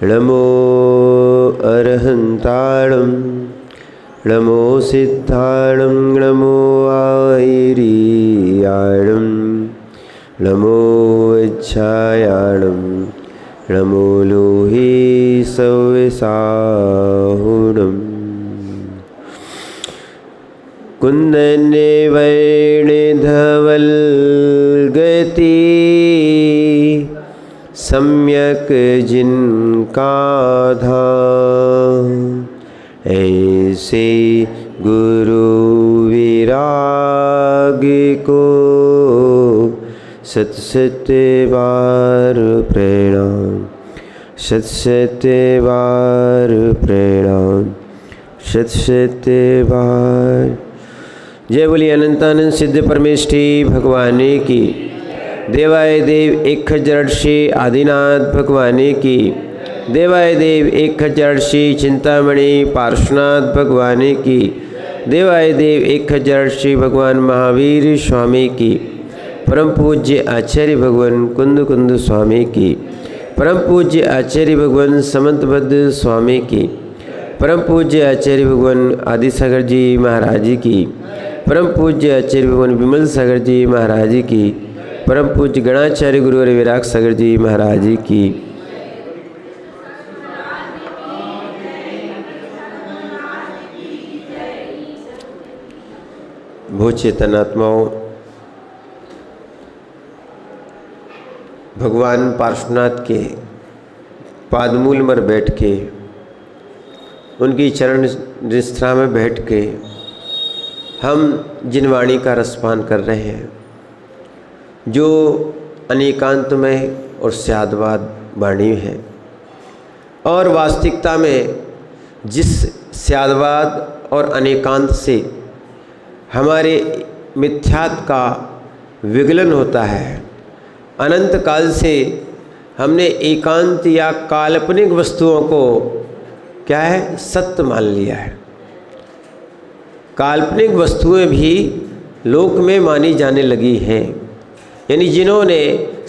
नमो अरहंताणं नमो सिद्धाणं नमो आयरीयाणं नमो इच्छायाणं नमो लोहि सविसाहुणम् कुंदने वर्णिधवल्गति सम्यक जिनका धाम ऐसे गुरु विराग को सत सत बार प्रणाम, सत सत बार प्रणाम, सत सत बार। जय बोलिए अनंतानंद सिद्ध परमेष्ठी भगवाने की, देवाय देव 1008 आदिनाथ भगवाने की, देवाय देव 1008 चिंतामणि पार्श्वनाथ भगवाने की, देवाय देव 1008 भगवान महावीर स्वामी की, परम पूज्य आचार्य भगवान कुंद कुंद स्वामी की, परम पूज्य आचार्य भगवान समंतबद्ध स्वामी की, परम पूज्य आचार्य भगवान आदिसागर जी महाराज की, परम पूज्य आचार्य भगवान विमल सागर जी महाराज की, परम पूज्य गणाचार्य गुरुवर विराग सागर जी महाराज की। भो चेतनात्माओं, भगवान पार्श्वनाथ के पादमूल पर बैठ के, उनकी चरण निष्ठा में बैठ के हम जिन वाणी का रसपान कर रहे हैं, जो अनेकांतमय और स्यादवाद वाणी है, और वास्तविकता में जिस स्यादवाद और अनेकांत से हमारे मिथ्यात्व का विगलन होता है, अनंत काल से हमने एकांत या काल्पनिक वस्तुओं को क्या है, सत्य मान लिया है। काल्पनिक वस्तुएं भी लोक में मानी जाने लगी हैं, यानी जिन्होंने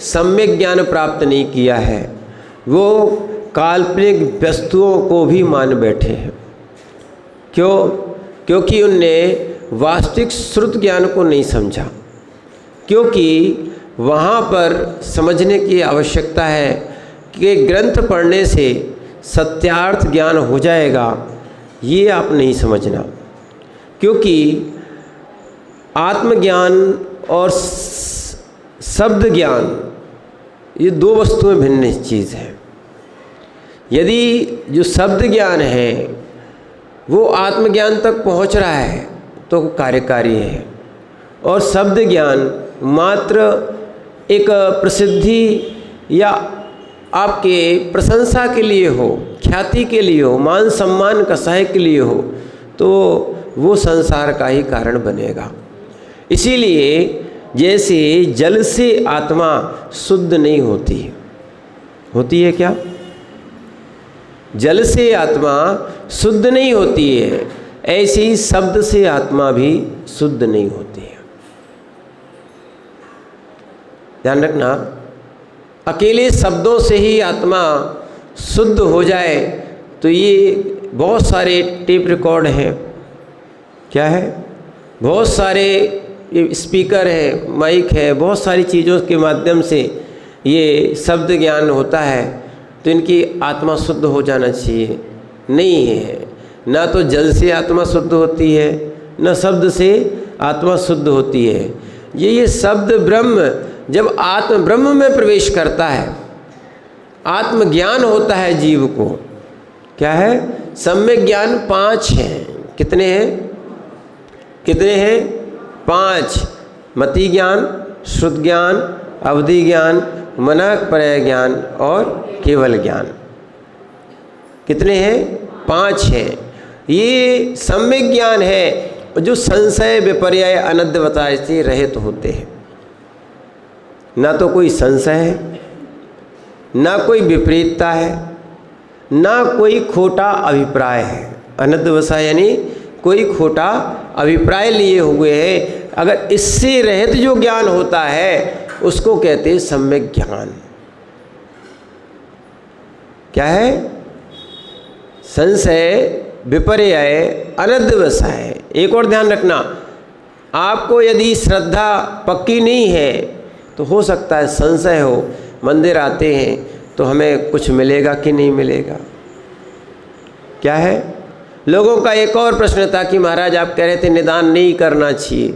सम्यक ज्ञान प्राप्त नहीं किया है वो काल्पनिक वस्तुओं को भी मान बैठे हैं। क्यों? क्योंकि उनने वास्तविक श्रुत ज्ञान को नहीं समझा, क्योंकि वहाँ पर समझने की आवश्यकता है कि ग्रंथ पढ़ने से सत्यार्थ ज्ञान हो जाएगा, ये आप नहीं समझना। क्योंकि आत्मज्ञान और शब्द ज्ञान ये दो वस्तुएं भिन्न चीज़ है। यदि जो शब्द ज्ञान है वो आत्मज्ञान तक पहुंच रहा है तो कार्यकारी है, और शब्द ज्ञान मात्र एक प्रसिद्धि या आपके प्रशंसा के लिए हो, ख्याति के लिए हो, मान सम्मान का सहायक के लिए हो, तो वो संसार का ही कारण बनेगा। इसीलिए जैसे जल से आत्मा शुद्ध नहीं होती, होती है क्या? जल से आत्मा शुद्ध नहीं होती है, ऐसे ही शब्द से आत्मा भी शुद्ध नहीं होती है। ध्यान रखना, अकेले शब्दों से ही आत्मा शुद्ध हो जाए तो ये बहुत सारे टेप रिकॉर्ड हैं, क्या है, बहुत सारे स्पीकर है, माइक है, बहुत सारी चीज़ों के माध्यम से ये शब्द ज्ञान होता है, तो इनकी आत्मा शुद्ध हो जाना चाहिए। नहीं है, ना तो जल से आत्मा शुद्ध होती है, न शब्द से आत्मा शुद्ध होती है। ये शब्द ब्रह्म जब आत्म ब्रह्म में प्रवेश करता है, आत्मज्ञान होता है जीव को, क्या है, सम्यक ज्ञान 5 हैं। कितने हैं? कितने हैं? 5। मति ज्ञान, श्रुत ज्ञान, अवधि ज्ञान, मनक पर्याय ज्ञान और केवल ज्ञान। कितने हैं? 5 हैं। ये सम्यक ज्ञान है जो संशय विपर्यय अनद्वता से रहित होते हैं। ना तो कोई संशय है, ना कोई विपरीतता है, ना कोई खोटा अभिप्राय है। अनद्वसा यानी कोई खोटा अभिप्राय लिए हुए हैं। अगर इससे रहित जो ज्ञान होता है उसको कहते हैं सम्यक ज्ञान। क्या है? संशय विपर्यय अनध्यवसाय। एक और ध्यान रखना, आपको यदि श्रद्धा पक्की नहीं है तो हो सकता है संशय हो, मंदिर आते हैं तो हमें कुछ मिलेगा कि नहीं मिलेगा। क्या है? लोगों का एक और प्रश्न था कि महाराज आप कह रहे थे निदान नहीं करना चाहिए।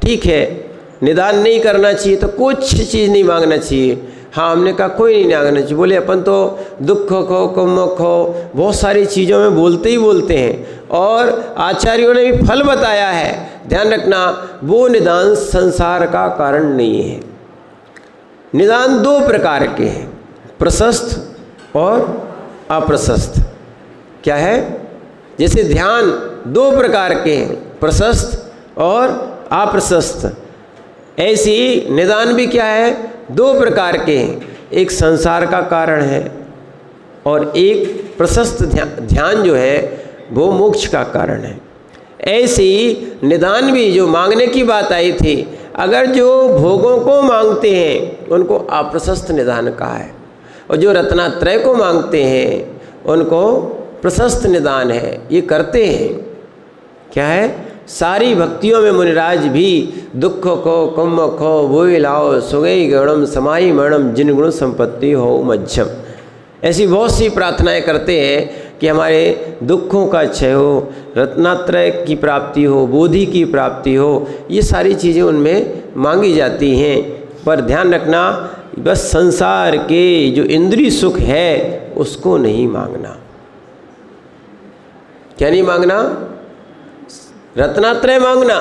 ठीक है, निदान नहीं करना चाहिए तो कुछ चीज़ नहीं मांगना चाहिए। हाँ, हमने कहा कोई नहीं मांगना चाहिए। बोले अपन तो दुख हो कुमुख हो बहुत सारी चीज़ों में बोलते ही बोलते हैं, और आचार्यों ने भी फल बताया है। ध्यान रखना, वो निदान संसार का कारण नहीं है। निदान दो प्रकार के हैं, प्रशस्त और अप्रशस्त। क्या है? जैसे ध्यान दो प्रकार के हैं, प्रशस्त और अप्रशस्त। ऐसे ही निदान भी क्या है? दो प्रकार के हैं, एक संसार का कारण है और एक प्रशस्त ध्यान जो है वो मोक्ष का कारण है। ऐसे ही निदान भी जो मांगने की बात आई थी, अगर जो भोगों को मांगते हैं उनको अप्रशस्त निदान कहा है, और जो रत्नात्रय को मांगते हैं उनको प्रशस्त निदान है। ये करते हैं। क्या है? सारी भक्तियों में मुनिराज भी दुख को कुमुख हो वोई लाओ सुगई गणम समाई मरणम जिन गुण संपत्ति हो मध्यम। ऐसी बहुत सी प्रार्थनाएं करते हैं कि हमारे दुखों का क्षय हो, रत्नात्रय की प्राप्ति हो, बोधि की प्राप्ति हो। ये सारी चीज़ें उनमें मांगी जाती हैं। पर ध्यान रखना, बस संसार के जो इंद्रिय सुख है उसको नहीं मांगना। क्या नहीं मांगना? रत्नात्रय मांगना।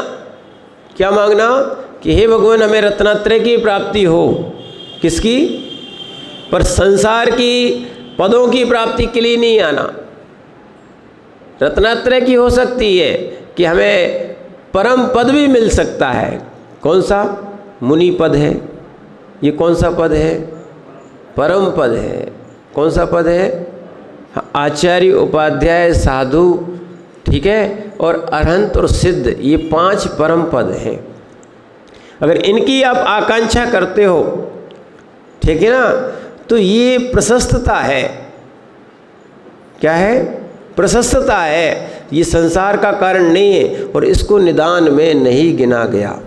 क्या मांगना? कि हे भगवान हमें रत्नात्रय की प्राप्ति हो। किसकी? पर संसार की पदों की प्राप्ति के लिए नहीं आना। रत्नात्रय की हो सकती है कि हमें परम पद भी मिल सकता है। कौन सा? मुनि पद है। ये कौन सा पद है? परम पद है। कौन सा पद है? आचार्य, उपाध्याय, साधु, ठीक है, और अरहंत और सिद्ध, ये 5 परम पद हैं। अगर इनकी आप आकांक्षा करते हो, ठीक है ना, तो ये प्रशस्तता है। क्या है? प्रशस्तता है। ये संसार का कारण नहीं है और इसको निदान में नहीं गिना गया।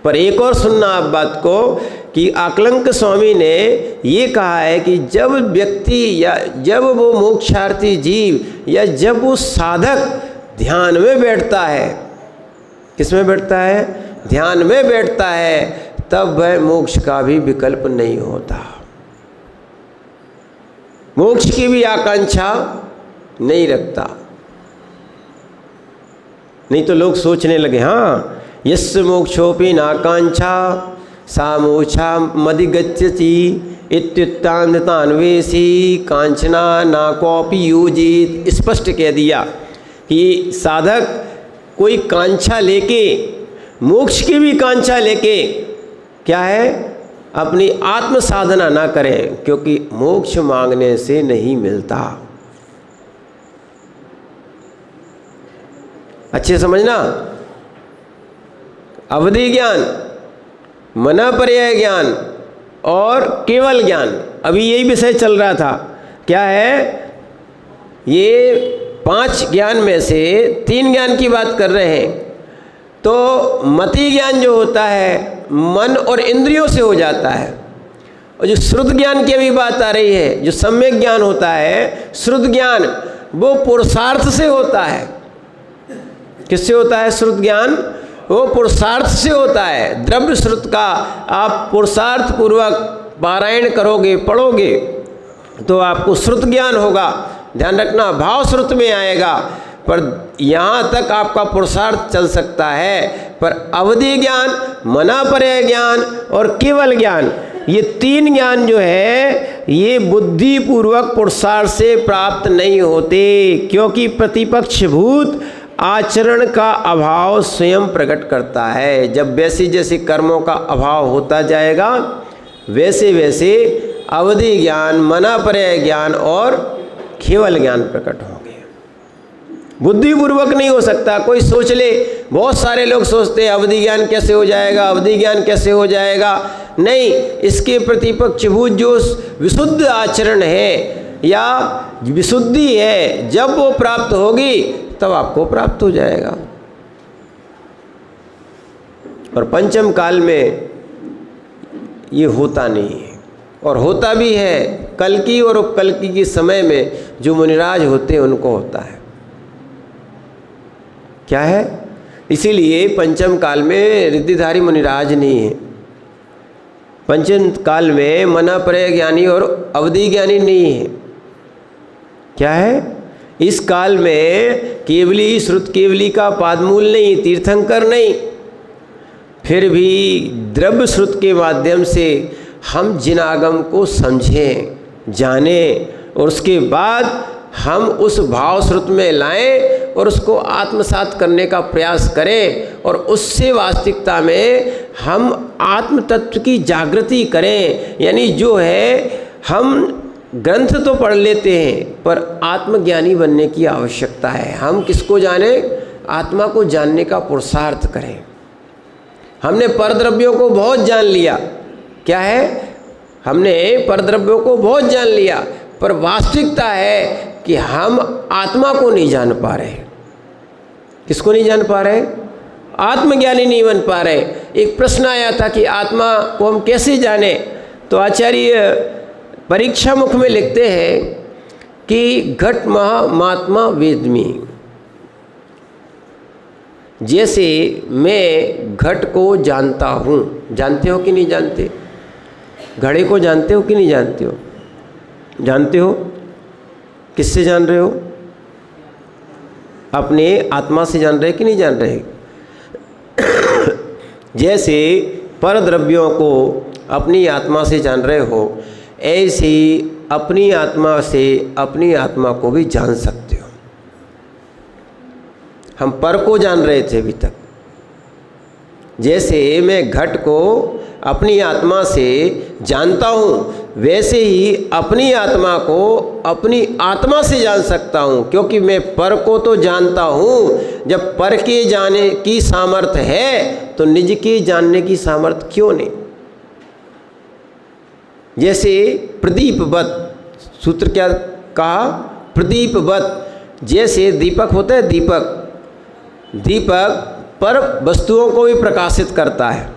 पर एक और सुनना आप बात को कि आकलंक स्वामी ने ये कहा है कि जब व्यक्ति या जब वो मोक्षार्थी जीव या जब वो साधक ध्यान में बैठता है, किस में बैठता है? ध्यान में बैठता है, तब वह मोक्ष का भी विकल्प नहीं होता। मोक्ष की भी आकांक्षा नहीं रखता। नहीं तो लोग सोचने लगे, हाँ यस्य मोक्षोपि नाकांक्षा सा मोक्षा मदिगच्छति इत्युत्तान्वेषी कांचना ना कॉपी यूजित। स्पष्ट कह दिया कि साधक कोई कांक्षा लेके, मोक्ष की भी कांक्षा लेके क्या है, अपनी आत्म साधना ना करें, क्योंकि मोक्ष मांगने से नहीं मिलता। अच्छे समझना, अवधि ज्ञान, मनापर्याय ज्ञान और केवल ज्ञान, अभी यही विषय चल रहा था। क्या है? ये 5 ज्ञान में से 3 ज्ञान की बात कर रहे हैं। तो मति ज्ञान जो होता है मन और इंद्रियों से हो जाता है, और जो श्रुत ज्ञान की अभी बात आ रही है, जो सम्यक ज्ञान होता है, श्रुत ज्ञान, वो पुरुषार्थ से होता है। किससे होता है श्रुत ज्ञान? वो पुरुषार्थ से होता है। द्रव्य श्रुत का आप पुरुषार्थ पूर्वक पारायण करोगे, पढ़ोगे, तो आपको श्रुत ज्ञान होगा। ध्यान रखना, भाव श्रुत में आएगा, पर यहाँ तक आपका पुरुषार्थ चल सकता है। पर अवधि ज्ञान, मनापर्याय ज्ञान और केवल ज्ञान, ये 3 ज्ञान जो है ये बुद्धिपूर्वक पुरुषार्थ से प्राप्त नहीं होते, क्योंकि प्रतिपक्षभूत आचरण का अभाव स्वयं प्रकट करता है। जब वैसे जैसे कर्मों का अभाव होता जाएगा, वैसे वैसे अवधि ज्ञान, मनापर्याय ज्ञान और केवल ज्ञान प्रकट होंगे। बुद्धिपूर्वक नहीं हो सकता। कोई सोच ले, बहुत सारे लोग सोचते हैं अवधि ज्ञान कैसे हो जाएगा, अवधि ज्ञान कैसे हो जाएगा। नहीं, इसके प्रतिपक्षभूत जो विशुद्ध आचरण है, या विशुद्धि है, जब वो प्राप्त होगी तब आपको प्राप्त हो जाएगा। और पंचम काल में ये होता नहीं है, और होता भी है कल्कि और उपकल्कि के समय में जो मुनिराज होते हैं उनको होता है। क्या है? इसीलिए पंचम काल में रिद्धिधारी मुनिराज नहीं है। पंचम काल में मनापरय ज्ञानी और अवधि ज्ञानी नहीं है। क्या है? इस काल में केवली श्रुत केवली का पादमूल नहीं, तीर्थंकर नहीं, फिर भी द्रव्य श्रुत के माध्यम से हम जिन आगम को समझें, जानें, और उसके बाद हम उस भाव श्रुत में लाएं और उसको आत्मसात करने का प्रयास करें, और उससे वास्तविकता में हम आत्म तत्व की जागृति करें। यानी जो है, हम ग्रंथ तो पढ़ लेते हैं पर आत्मज्ञानी बनने की आवश्यकता है। हम किसको जानें? आत्मा को जानने का पुरुषार्थ करें। हमने परद्रव्यों को बहुत जान लिया। क्या है? हमने परद्रव्यों को बहुत जान लिया, पर वास्तविकता है कि हम आत्मा को नहीं जान पा रहे। किसको नहीं जान पा रहे? आत्मज्ञानी नहीं बन पा रहे। एक प्रश्न आया था कि आत्मा को हम कैसे जाने, तो आचार्य परीक्षा मुख में लिखते हैं कि घट महात्मा वेदमी। जैसे मैं घट को जानता हूँ, जानते हो कि नहीं जानते? घड़े को जानते हो कि नहीं जानते हो? जानते हो? किससे जान रहे हो? अपने आत्मा से जान रहे कि नहीं जान रहे? जैसे परद्रव्यों को अपनी आत्मा से जान रहे हो, ऐसे ही अपनी आत्मा से अपनी आत्मा को भी जान सकते हो। हम पर को जान रहे थे अभी तक। जैसे मैं घट को अपनी आत्मा से जानता हूँ, वैसे ही अपनी आत्मा को अपनी आत्मा से जान सकता हूँ, क्योंकि मैं पर को तो जानता हूँ। जब पर के जाने की सामर्थ्य है तो निज के जानने की सामर्थ्य क्यों नहीं? जैसे प्रदीपवत, सूत्र क्या कहा? प्रदीपवत। जैसे दीपक होता है, दीपक पर वस्तुओं को भी प्रकाशित करता है,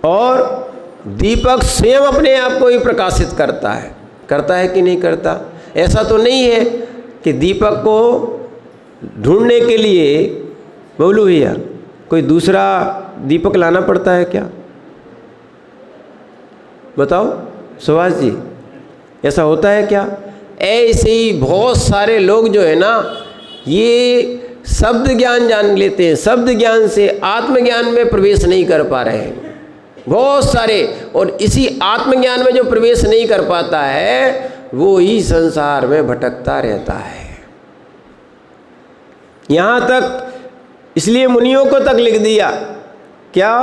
और दीपक स्वयं अपने आप को भी प्रकाशित करता है कि नहीं करता? ऐसा तो नहीं है कि दीपक को ढूंढने के लिए, बोलू भैया, कोई दूसरा दीपक लाना पड़ता है क्या? बताओ सुभाष जी, ऐसा होता है क्या? ऐसे ही बहुत सारे लोग जो है ना, ये शब्द ज्ञान जान लेते हैं, शब्द ज्ञान से आत्मज्ञान में प्रवेश नहीं कर पा रहे हैं बहुत सारे। और इसी आत्मज्ञान में जो प्रवेश नहीं कर पाता है, वो ही संसार में भटकता रहता है। यहाँ तक इसलिए मुनियों को तक लिख दिया क्या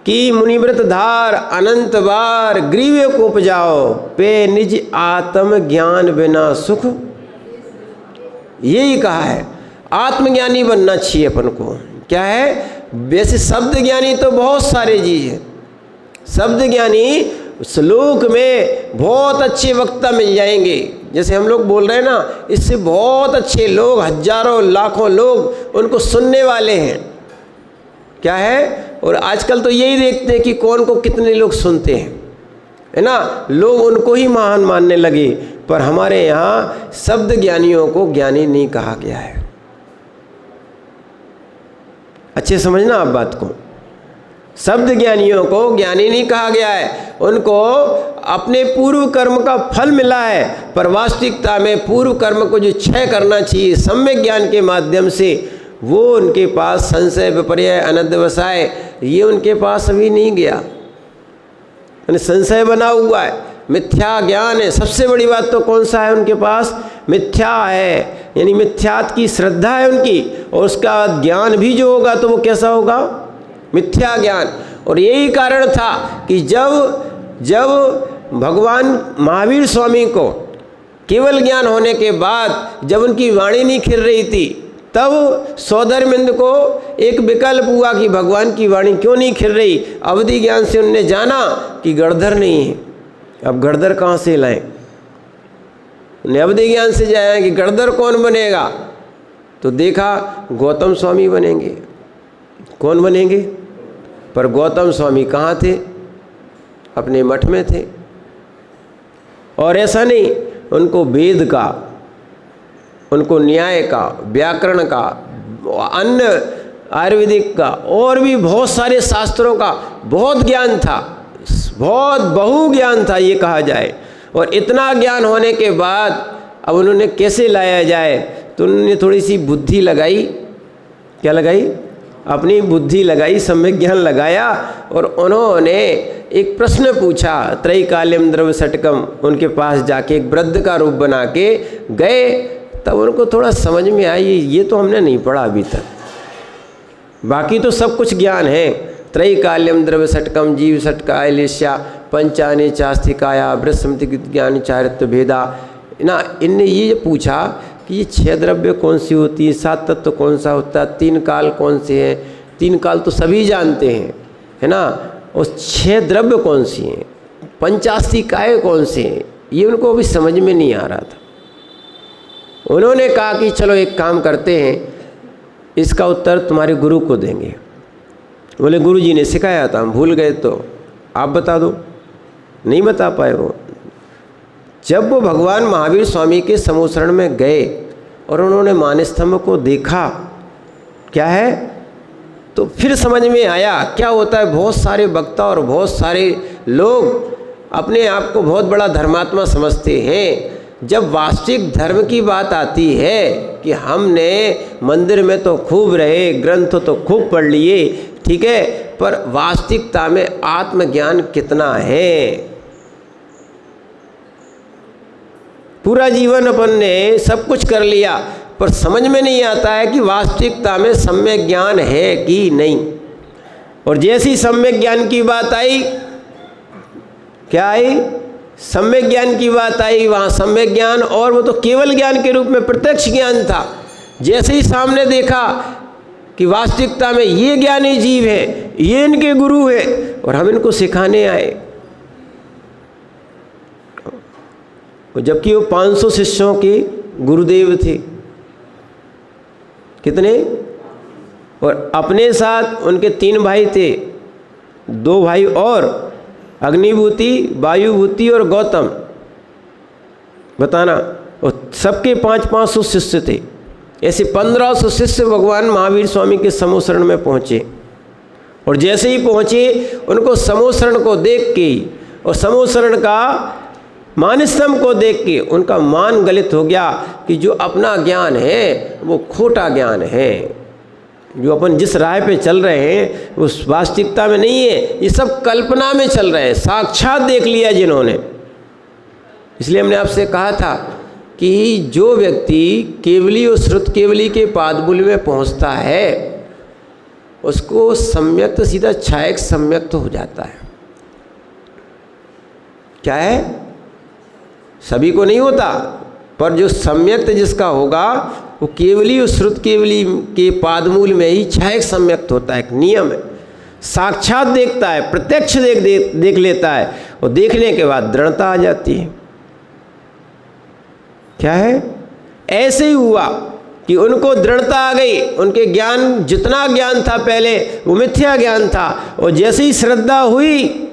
कि मुनिव्रत धार अनंत बार ग्रीव को उपजाओ, पे निज आत्म ज्ञान बिना सुख। यही कहा है, आत्मज्ञानी बनना चाहिए अपन को। क्या है? वैसे शब्द ज्ञानी तो बहुत सारे चीज है। शब्द ज्ञानी श्लोक में बहुत अच्छे वक्ता मिल जाएंगे, जैसे हम लोग बोल रहे हैं ना, इससे बहुत अच्छे लोग, हजारों लाखों लोग उनको सुनने वाले हैं। क्या है? और आजकल तो यही देखते हैं कि कौन को कितने लोग सुनते हैं, है ना? लोग उनको ही महान मानने लगे। पर हमारे यहाँ शब्द ज्ञानियों को ज्ञानी नहीं कहा गया है। अच्छे समझना आप बात को। शब्द ज्ञानियों को ज्ञानी नहीं कहा गया है, उनको अपने पूर्व कर्म का फल मिला है। पर वास्तविकता में पूर्व कर्म को जो क्षय करना चाहिए सम्यक ज्ञान के माध्यम से, वो उनके पास संशय विपर्य अनध्यवसाय, ये उनके पास अभी नहीं गया। यानी संशय बना हुआ है, मिथ्या ज्ञान है। सबसे बड़ी बात तो कौन सा है उनके पास? मिथ्या है, यानी मिथ्यात की श्रद्धा है उनकी, और उसका ज्ञान भी जो होगा तो वो कैसा होगा? मिथ्या ज्ञान। और यही कारण था कि जब भगवान महावीर स्वामी को केवल ज्ञान होने के बाद जब उनकी वाणी नहीं खिल रही थी, तब सौधर्मिंद को एक विकल्प हुआ कि भगवान की वाणी क्यों नहीं खिल रही। अवधि ज्ञान से उनने जाना कि गणधर नहीं है, अब गणधर कहाँ से लाएं? अवधि ज्ञान से जाए कि गणधर कौन बनेगा, तो देखा गौतम स्वामी बनेंगे। कौन बनेंगे? पर गौतम स्वामी कहाँ थे? अपने मठ में थे। और ऐसा नहीं, उनको वेद का, उनको न्याय का, व्याकरण का, अन्य आयुर्वेदिक का और भी बहुत सारे शास्त्रों का बहुत ज्ञान था, बहुत बहु ज्ञान था ये कहा जाए। और इतना ज्ञान होने के बाद अब उन्होंने कैसे लाया जाए, तो उन्होंने थोड़ी सी बुद्धि लगाई। क्या लगाई? अपनी बुद्धि लगाई, सम्यक ज्ञान लगाया और उन्होंने एक प्रश्न पूछा। त्रैकाल्यम द्रव्य षटकम, उनके पास जाके एक वृद्ध का रूप बना के गए, तब उनको थोड़ा समझ में आई ये तो हमने नहीं पढ़ा अभी तक, बाकी तो सब कुछ ज्ञान है। त्रैकाल्यम द्रव्य षटकम जीव षटका ऐलेश्या पंचाने चास्तिकाया बृहस्पति ज्ञान चारित्व भेदा ना। इनने ये पूछा कि ये 6 द्रव्य कौन सी होती है, 7 तत्व कौन सा होता है, 3 काल कौन से हैं? 3 काल तो सभी जानते हैं, है ना। और 6 द्रव्य कौन सी हैं, 85 काय कौन से हैं, ये उनको अभी समझ में नहीं आ रहा था। उन्होंने कहा कि चलो एक काम करते हैं, इसका उत्तर तुम्हारे गुरु को देंगे। बोले गुरु जी ने सिखाया था, हम भूल गए, तो आप बता दो। नहीं बता पाए वो। जब वो भगवान महावीर स्वामी के समूह में गए और उन्होंने मानस्तंभ को देखा क्या है, तो फिर समझ में आया क्या होता है। बहुत सारे वक्ता और बहुत सारे लोग अपने आप को बहुत बड़ा धर्मात्मा समझते हैं। जब वास्तविक धर्म की बात आती है कि हमने मंदिर में तो खूब रहे, ग्रंथ तो खूब पढ़ लिए, ठीक है, पर वास्तविकता में आत्मज्ञान कितना है? पूरा जीवन अपन ने सब कुछ कर लिया, पर समझ में नहीं आता है कि वास्तविकता में सम्यक ज्ञान है कि नहीं। और जैसी सम्यक ज्ञान की बात आई, क्या आई? सम्यक ज्ञान की बात आई, वहाँ सम्यक ज्ञान, और वो तो केवल ज्ञान के रूप में प्रत्यक्ष ज्ञान था। जैसे ही सामने देखा कि वास्तविकता में ये ज्ञानी जीव है, ये इनके गुरु है और हम इनको सिखाने आए, जबकि वो 500 शिष्यों के गुरुदेव थे। कितने? और अपने साथ उनके 3 भाई थे, 2 भाई और अग्निभूति, वायुभूति और गौतम, बताना। और सबके 500-500 शिष्य थे। ऐसे 1500 शिष्य भगवान महावीर स्वामी के समूह शरण में पहुँचे। और जैसे ही पहुँचे, उनको समूह शरण को देख के और समूह शरण का मानस्तंभ को देख के उनका मान गलित हो गया कि जो अपना ज्ञान है वो खोटा ज्ञान है। जो अपन जिस राह पे चल रहे हैं उस वास्तविकता में नहीं है, ये सब कल्पना में चल रहे हैं। साक्षात देख लिया जिन्होंने। इसलिए हमने आपसे कहा था कि जो व्यक्ति केवली और श्रुत केवली के पादमूल में पहुंचता है उसको सम्यक्त सीधा छायक सम्यक्त हो जाता है। क्या है? सभी को नहीं होता, पर जो सम्यक्त जिसका होगा वो केवली और श्रुत केवली के पादमूल में ही छायक सम्यक्त होता है। एक नियम है, साक्षात देखता है, प्रत्यक्ष देख लेता है, और देखने के बाद दृढ़ता आ जाती है। क्या है? ऐसे ही हुआ कि उनको दृढ़ता आ गई। उनके ज्ञान, जितना ज्ञान था पहले वो मिथ्या ज्ञान था, और जैसे ही श्रद्धा हुई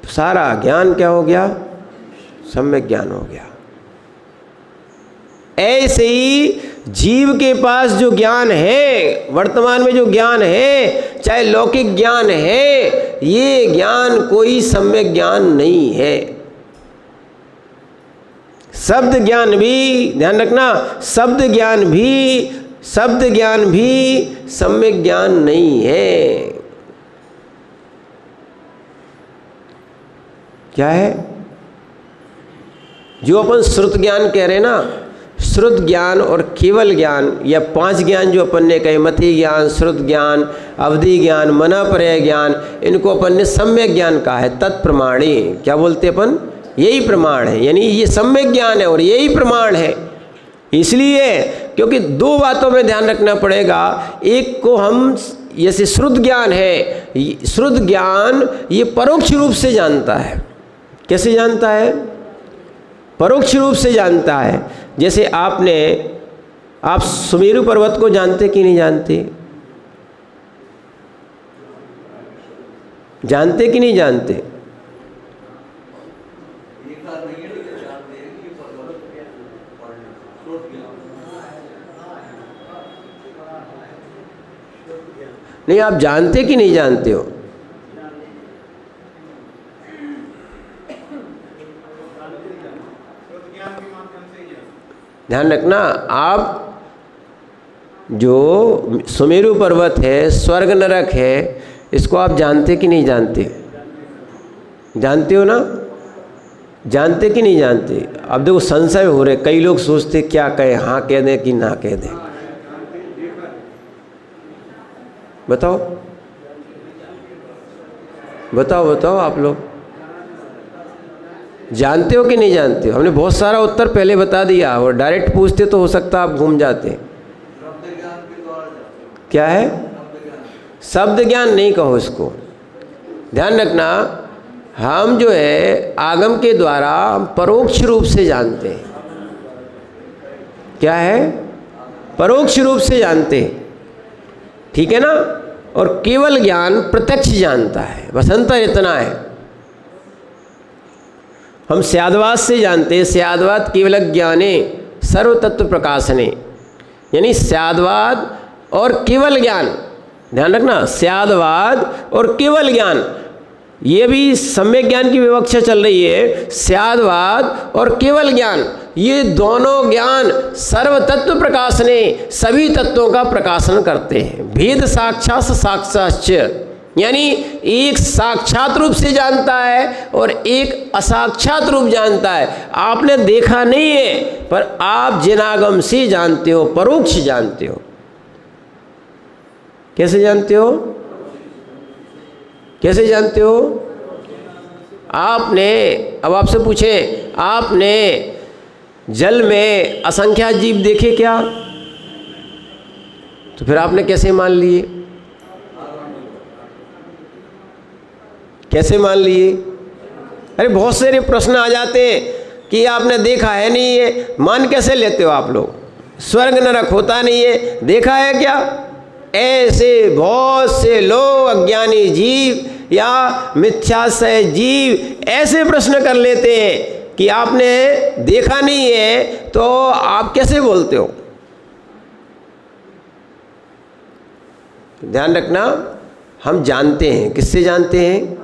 सारा ज्ञान क्या हो गया? सम्यक ज्ञान हो गया। ऐसे ही जीव के पास जो ज्ञान है, वर्तमान में जो ज्ञान है, चाहे लौकिक ज्ञान है, ये ज्ञान कोई सम्यक ज्ञान नहीं है। शब्द ज्ञान भी, ध्यान रखना, शब्द ज्ञान भी सम्यक ज्ञान नहीं है। क्या है? जो अपन श्रुत ज्ञान कह रहे हैं ना, श्रुत ज्ञान और केवल ज्ञान, या 5 ज्ञान जो अपन ने कहे, मति ज्ञान, श्रुत ज्ञान, अवधि ज्ञान, मनापर्य ज्ञान, इनको अपन ने सम्यक ज्ञान कहा है। तत्प्रमाणी, क्या बोलते अपन? यही प्रमाण है, यानी ये सम्यक ज्ञान है और यही प्रमाण है। इसलिए क्योंकि 2 बातों में ध्यान रखना पड़ेगा। एक को हम जैसे श्रुत ज्ञान है, श्रुत ज्ञान ये परोक्ष रूप से जानता है। कैसे जानता है? परोक्ष रूप से जानता है। जैसे आप सुमेरु पर्वत को जानते कि नहीं जानते? जानते कि नहीं जानते? नहीं, आप जानते कि नहीं जानते हो? ध्यान रखना, आप जो सुमेरु पर्वत है, स्वर्ग नरक है, इसको आप जानते कि नहीं जानते? जानते हो ना? जानते कि नहीं जानते? अब देखो संशय हो रहे, कई लोग सोचते क्या कहे, हाँ कह दें कि ना कह दें। बताओ बताओ बताओ, आप लोग जानते हो कि नहीं जानते हो? हमने बहुत सारा उत्तर पहले बता दिया, और डायरेक्ट पूछते तो हो सकता आप घूम जाते। क्या है? शब्द ज्ञान नहीं कहो इसको। ध्यान रखना, हम जो है आगम के द्वारा परोक्ष रूप से जानते हैं। क्या है? परोक्ष रूप से जानते हैं, ठीक है ना? और केवल ज्ञान प्रत्यक्ष जानता है, बस अंतर इतना है। हम स्याद्वाद से जानते हैं, स्याद्वाद केवल ज्ञाने सर्व तत्व प्रकाशने, यानी स्याद्वाद और केवल ज्ञान। ध्यान रखना, स्याद्वाद और केवल ज्ञान, ये भी सम्यक ज्ञान की विवक्षा चल रही है। स्याद्वाद और केवल ज्ञान, ये दोनों ज्ञान सर्व तत्व प्रकाशने, सभी तत्वों का प्रकाशन करते हैं। भेद साक्षात साक्षाच्च, यानी एक साक्षात रूप से जानता है और एक असाक्षात रूप जानता है। आपने देखा नहीं है, पर आप जिनागम से जानते हो, परोक्ष जानते हो। कैसे जानते हो? कैसे जानते हो? आपने, अब आपसे पूछे, आपने जल में असंख्यात जीव देखे क्या? तो फिर आपने कैसे मान लिए? कैसे मान लिए? अरे बहुत सारे प्रश्न आ जाते हैं कि आपने देखा है नहीं है, मान कैसे लेते हो आप लोग? स्वर्ग नरक होता नहीं है, देखा है क्या? ऐसे बहुत से लोग, अज्ञानी जीव या मिथ्याशय जीव, ऐसे प्रश्न कर लेते हैं कि आपने देखा नहीं है, तो आप कैसे बोलते हो? ध्यान रखना, हम जानते हैं। किससे जानते हैं?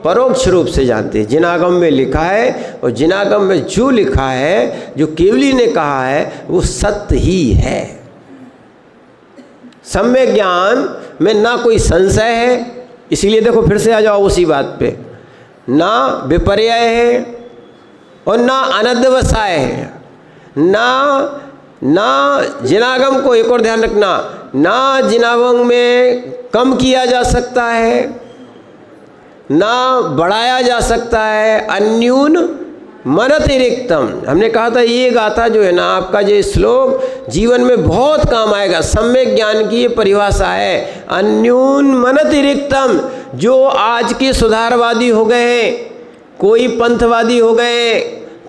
परोक्ष रूप से जानते हैं। जिनागम में लिखा है, और जिनागम में जो लिखा है, जो केवली ने कहा है, वो सत्य ही है। सम्यक ज्ञान में ना कोई संशय है, इसीलिए देखो फिर से आ जाओ उसी बात पे, ना विपर्य है और ना अनध्यवसाय है, ना जिनागम को, एक और ध्यान रखना, ना जिनागम में कम किया जा सकता है, ना बढ़ाया जा सकता है। अन्यून मनतिरिक्तम, हमने कहा था ये गाथा जो है ना, आपका ये श्लोक जीवन में बहुत काम आएगा। सम्यक ज्ञान की ये परिभाषा है, अन्यून मनतिरिक्तम। जो आज के सुधारवादी हो गए, कोई पंथवादी हो गए,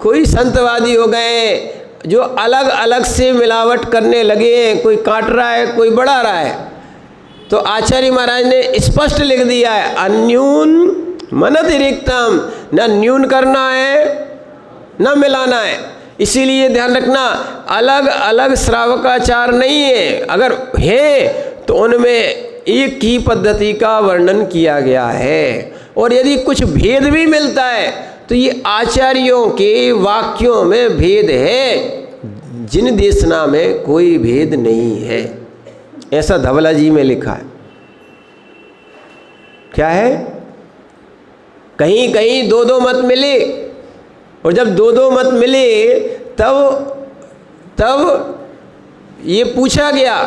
कोई संतवादी हो गए, जो अलग अलग से मिलावट करने लगे हैं, कोई काट रहा है, कोई बढ़ा रहा है, तो आचार्य महाराज ने स्पष्ट लिख दिया है, अन्यून मनतिरिक्तम, न न्यून करना है न मिलाना है। इसीलिए ध्यान रखना, अलग अलग श्रावकाचार नहीं है, अगर है तो उनमें एक ही पद्धति का वर्णन किया गया है। और यदि कुछ भेद भी मिलता है तो ये आचार्यों के वाक्यों में भेद है, जिन देशना में कोई भेद नहीं है। ऐसा धवला जी में लिखा है। क्या है? कहीं कहीं दो दो मत मिले, और जब दो दो मत मिले तब ये पूछा गया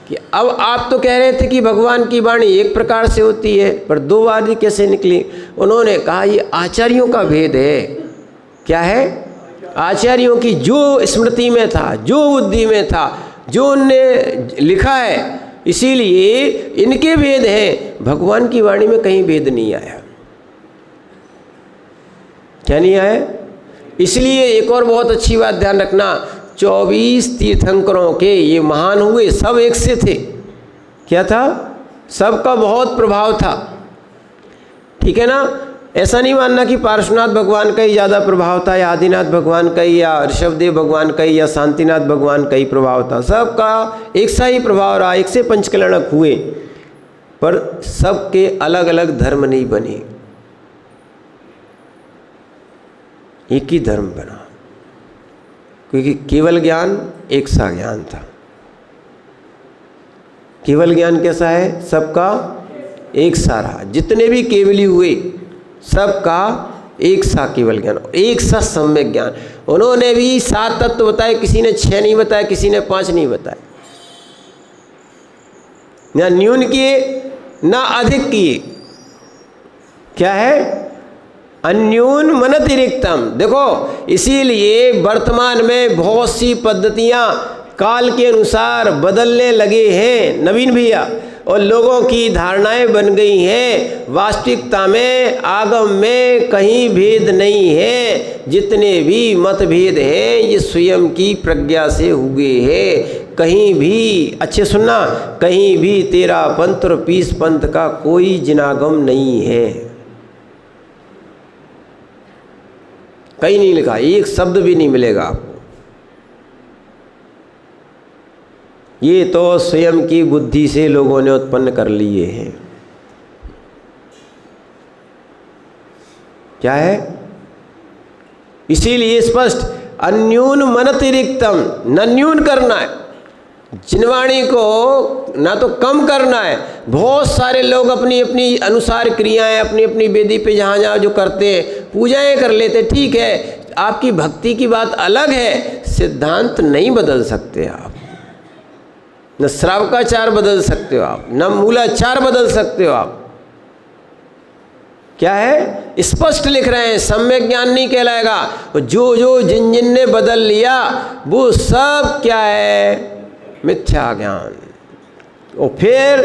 कि अब आप तो कह रहे थे कि भगवान की वाणी एक प्रकार से होती है, पर दो वाणी कैसे निकली? उन्होंने कहा ये आचार्यों का भेद है। क्या है? आचार्यों की जो स्मृति में था, जो बुद्धि में था, जो उनने लिखा है, इसीलिए इनके भेद हैं। भगवान की वाणी में कहीं भेद नहीं आया। क्या नहीं आया? इसलिए एक और बहुत अच्छी बात ध्यान रखना, 24 तीर्थंकरों के ये महान हुए, सब एक से थे। क्या था? सबका बहुत प्रभाव था, ठीक है ना। ऐसा नहीं मानना कि पार्श्वनाथ भगवान का ही ज़्यादा प्रभाव था, या आदिनाथ भगवान का ही, या ऋषभदेव भगवान का ही, या शांतिनाथ भगवान का ही प्रभाव था। सबका एक सा ही प्रभाव रहा, एक से पंचकल्याणक हुए, पर सबके अलग अलग धर्म नहीं बने, एक ही धर्म बना, क्योंकि केवल ज्ञान एक सा ज्ञान था। केवल ज्ञान कैसा है? सबका एक सा रहा। जितने भी केवली हुए सबका एक सा केवल ज्ञान, एक सा सम्यक ज्ञान। उन्होंने भी 7 तत्व बताए, किसी ने 6 नहीं बताए, किसी ने 5 नहीं बताए, ना न्यून किए ना अधिक किए। क्या है? अन्यून मनतिरिक्तम। देखो, इसीलिए वर्तमान में बहुत सी पद्धतियां काल के अनुसार बदलने लगे हैं नवीन भैया, और लोगों की धारणाएं बन गई हैं। वास्तविकता में आगम में कहीं भेद नहीं है। जितने भी मतभेद हैं ये स्वयं की प्रज्ञा से हुए हैं। कहीं भी, अच्छे सुनना, कहीं भी 13 पंथ और 20 पंथ का कोई जिनागम नहीं है। कहीं नहीं लिखा, एक शब्द भी नहीं मिलेगा आपको। ये तो स्वयं की बुद्धि से लोगों ने उत्पन्न कर लिए हैं। क्या है? इसीलिए स्पष्ट, अन्यून मनतिरिक्तम, न न्यून करना है जिनवाणी को, ना तो कम करना है। बहुत सारे लोग अपनी अपनी अनुसार क्रियाएं अपनी अपनी वेदी पे जहाँ जहाँ जो करते हैं, पूजाएं कर लेते, ठीक है, आपकी भक्ति की बात अलग है। सिद्धांत नहीं बदल सकते आप, न श्रावकाचार बदल सकते हो आप, न मूलाचार बदल सकते हो आप। क्या है? स्पष्ट लिख रहे हैं, सम्यक ज्ञान नहीं कहलाएगा। जो जो जिन जिन ने बदल लिया वो सब क्या है? मिथ्या ज्ञान। और फिर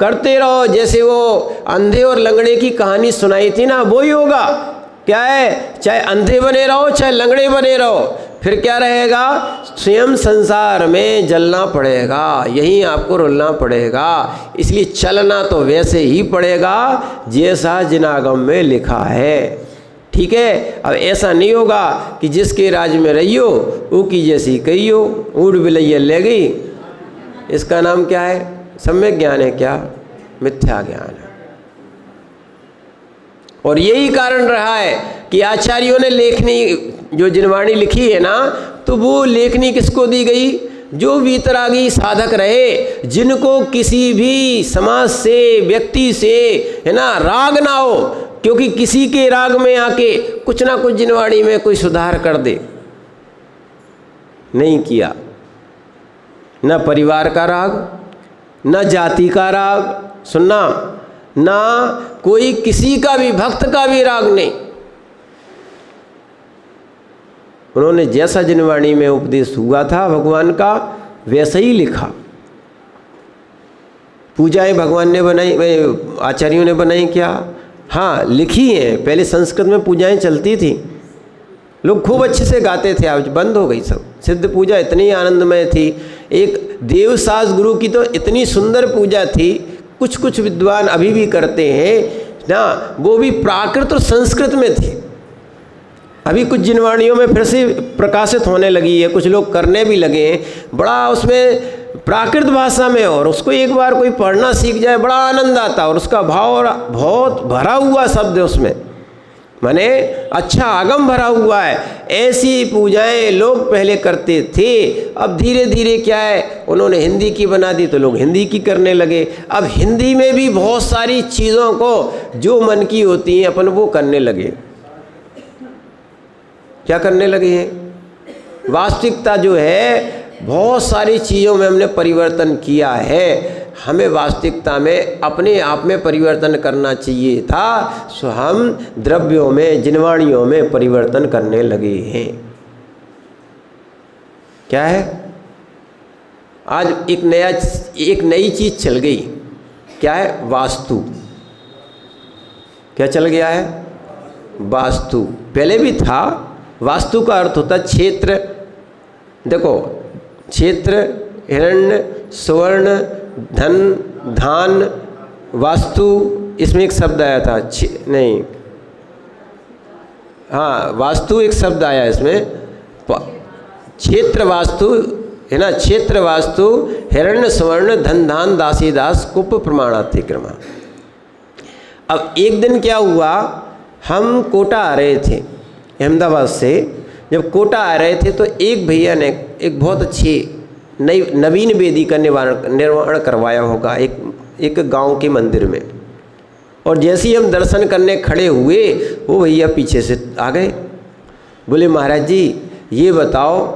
करते रहो, जैसे वो अंधे और लंगड़े की कहानी सुनाई थी ना, वो ही होगा। क्या है? चाहे अंधे बने रहो चाहे लंगड़े बने रहो, फिर क्या रहेगा? स्वयं संसार में जलना पड़ेगा, यहीं आपको रुलना पड़ेगा। इसलिए चलना तो वैसे ही पड़ेगा जैसा जिनागम में लिखा है, ठीक है। अब ऐसा नहीं होगा कि जिसके राज में रहियो वो की जैसी कहियो, उड़ बिलैया ले गई। इसका नाम क्या है? सम्यक ज्ञान है क्या? मिथ्या ज्ञान है। और यही कारण रहा है कि आचार्यों ने लेखनी, जो जिनवाणी लिखी है ना, तो वो लेखनी किसको दी गई? जो वीतरागी साधक रहे, जिनको किसी भी समाज से, व्यक्ति से, है ना, राग ना हो, क्योंकि किसी के राग में आके कुछ ना कुछ जिनवाणी में कोई सुधार कर दे। नहीं किया, न परिवार का राग, न जाति का राग, सुनना, ना कोई किसी का भी भक्त का भी राग नहीं। उन्होंने जैसा जिनवाणी में उपदेश हुआ था भगवान का, वैसा ही लिखा। पूजाएं भगवान ने बनाई, आचार्यों ने बनाई क्या? हाँ, लिखी हैं। पहले संस्कृत में पूजाएं चलती थी, लोग खूब अच्छे से गाते थे, आज बंद हो गई सब। सिद्ध पूजा इतनी आनंदमय थी। एक देवसास गुरु की तो इतनी सुंदर पूजा थी, कुछ कुछ विद्वान अभी भी करते हैं ना, वो भी प्राकृत और संस्कृत में थी। अभी कुछ जिनवाणियों में फिर से प्रकाशित होने लगी है, कुछ लोग करने भी लगे हैं, बड़ा उसमें प्राकृत भाषा में, और उसको एक बार कोई पढ़ना सीख जाए बड़ा आनंद आता, और उसका भाव और बहुत भरा हुआ शब्द है उसमें, माने अच्छा आगम भरा हुआ है। ऐसी पूजाएं लोग पहले करते थे। अब धीरे धीरे क्या है, उन्होंने हिंदी की बना दी तो लोग हिंदी की करने लगे। अब हिंदी में भी बहुत सारी चीज़ों को जो मन की होती हैं अपन वो करने लगे। क्या करने लगे हैं? वास्तविकता जो है, बहुत सारी चीज़ों में हमने परिवर्तन किया है। हमें वास्तविकता में अपने आप में परिवर्तन करना चाहिए था, सो हम द्रव्यों में, जिनवाणियों में परिवर्तन करने लगे हैं। क्या है? आज एक नई चीज़ चल गई। क्या है? वास्तु। क्या चल गया है? वास्तु। पहले भी था, वास्तु का अर्थ होता है क्षेत्र। देखो, क्षेत्र, हिरण्य, स्वर्ण, धन, धान, वास्तु, इसमें एक शब्द आया था, नहीं, हाँ, वास्तु एक शब्द आया इसमें, क्षेत्र वास्तु है ना, क्षेत्र वास्तु, हिरण्य, स्वर्ण, धन, धान, दासी दास, कुप, प्रमाणातिक्रमा। अब एक दिन क्या हुआ, हम कोटा आ रहे थे अहमदाबाद से। जब कोटा आ रहे थे तो एक भैया ने एक बहुत अच्छी नवीन वेदी का निर्माण करवाया होगा एक गांव के मंदिर में। और जैसे ही हम दर्शन करने खड़े हुए, वो भैया पीछे से आ गए, बोले महाराज जी ये बताओ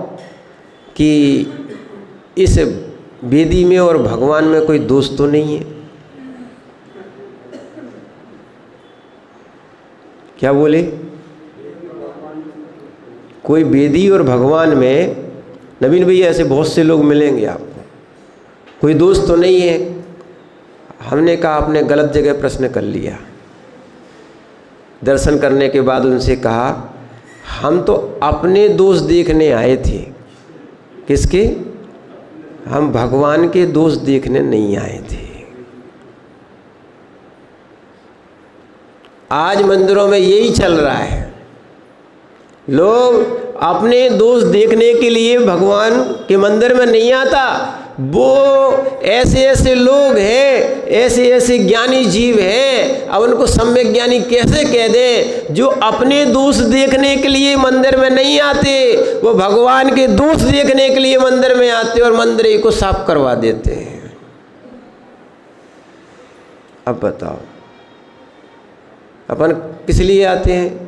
कि इस वेदी में और भगवान में कोई दोष तो नहीं है? क्या बोले? कोई वेदी और भगवान में, नवीन भैया ऐसे बहुत से लोग मिलेंगे आपको, कोई दोष तो नहीं है? हमने कहा आपने गलत जगह प्रश्न कर लिया। दर्शन करने के बाद उनसे कहा हम तो अपने दोष देखने आए थे। किसके? हम भगवान के दोष देखने नहीं आए थे। आज मंदिरों में यही चल रहा है, लोग अपने दोष देखने के लिए भगवान के मंदिर में नहीं आता। वो ऐसे ऐसे लोग हैं, ऐसे ऐसे ज्ञानी जीव हैं, अब उनको सम्यक ज्ञानी कैसे कह दें, जो अपने दोष देखने के लिए मंदिर में नहीं आते, वो भगवान के दोष देखने के लिए मंदिर में आते और मंदिर को साफ करवा देते हैं। अब बताओ अपन किस लिए आते हैं?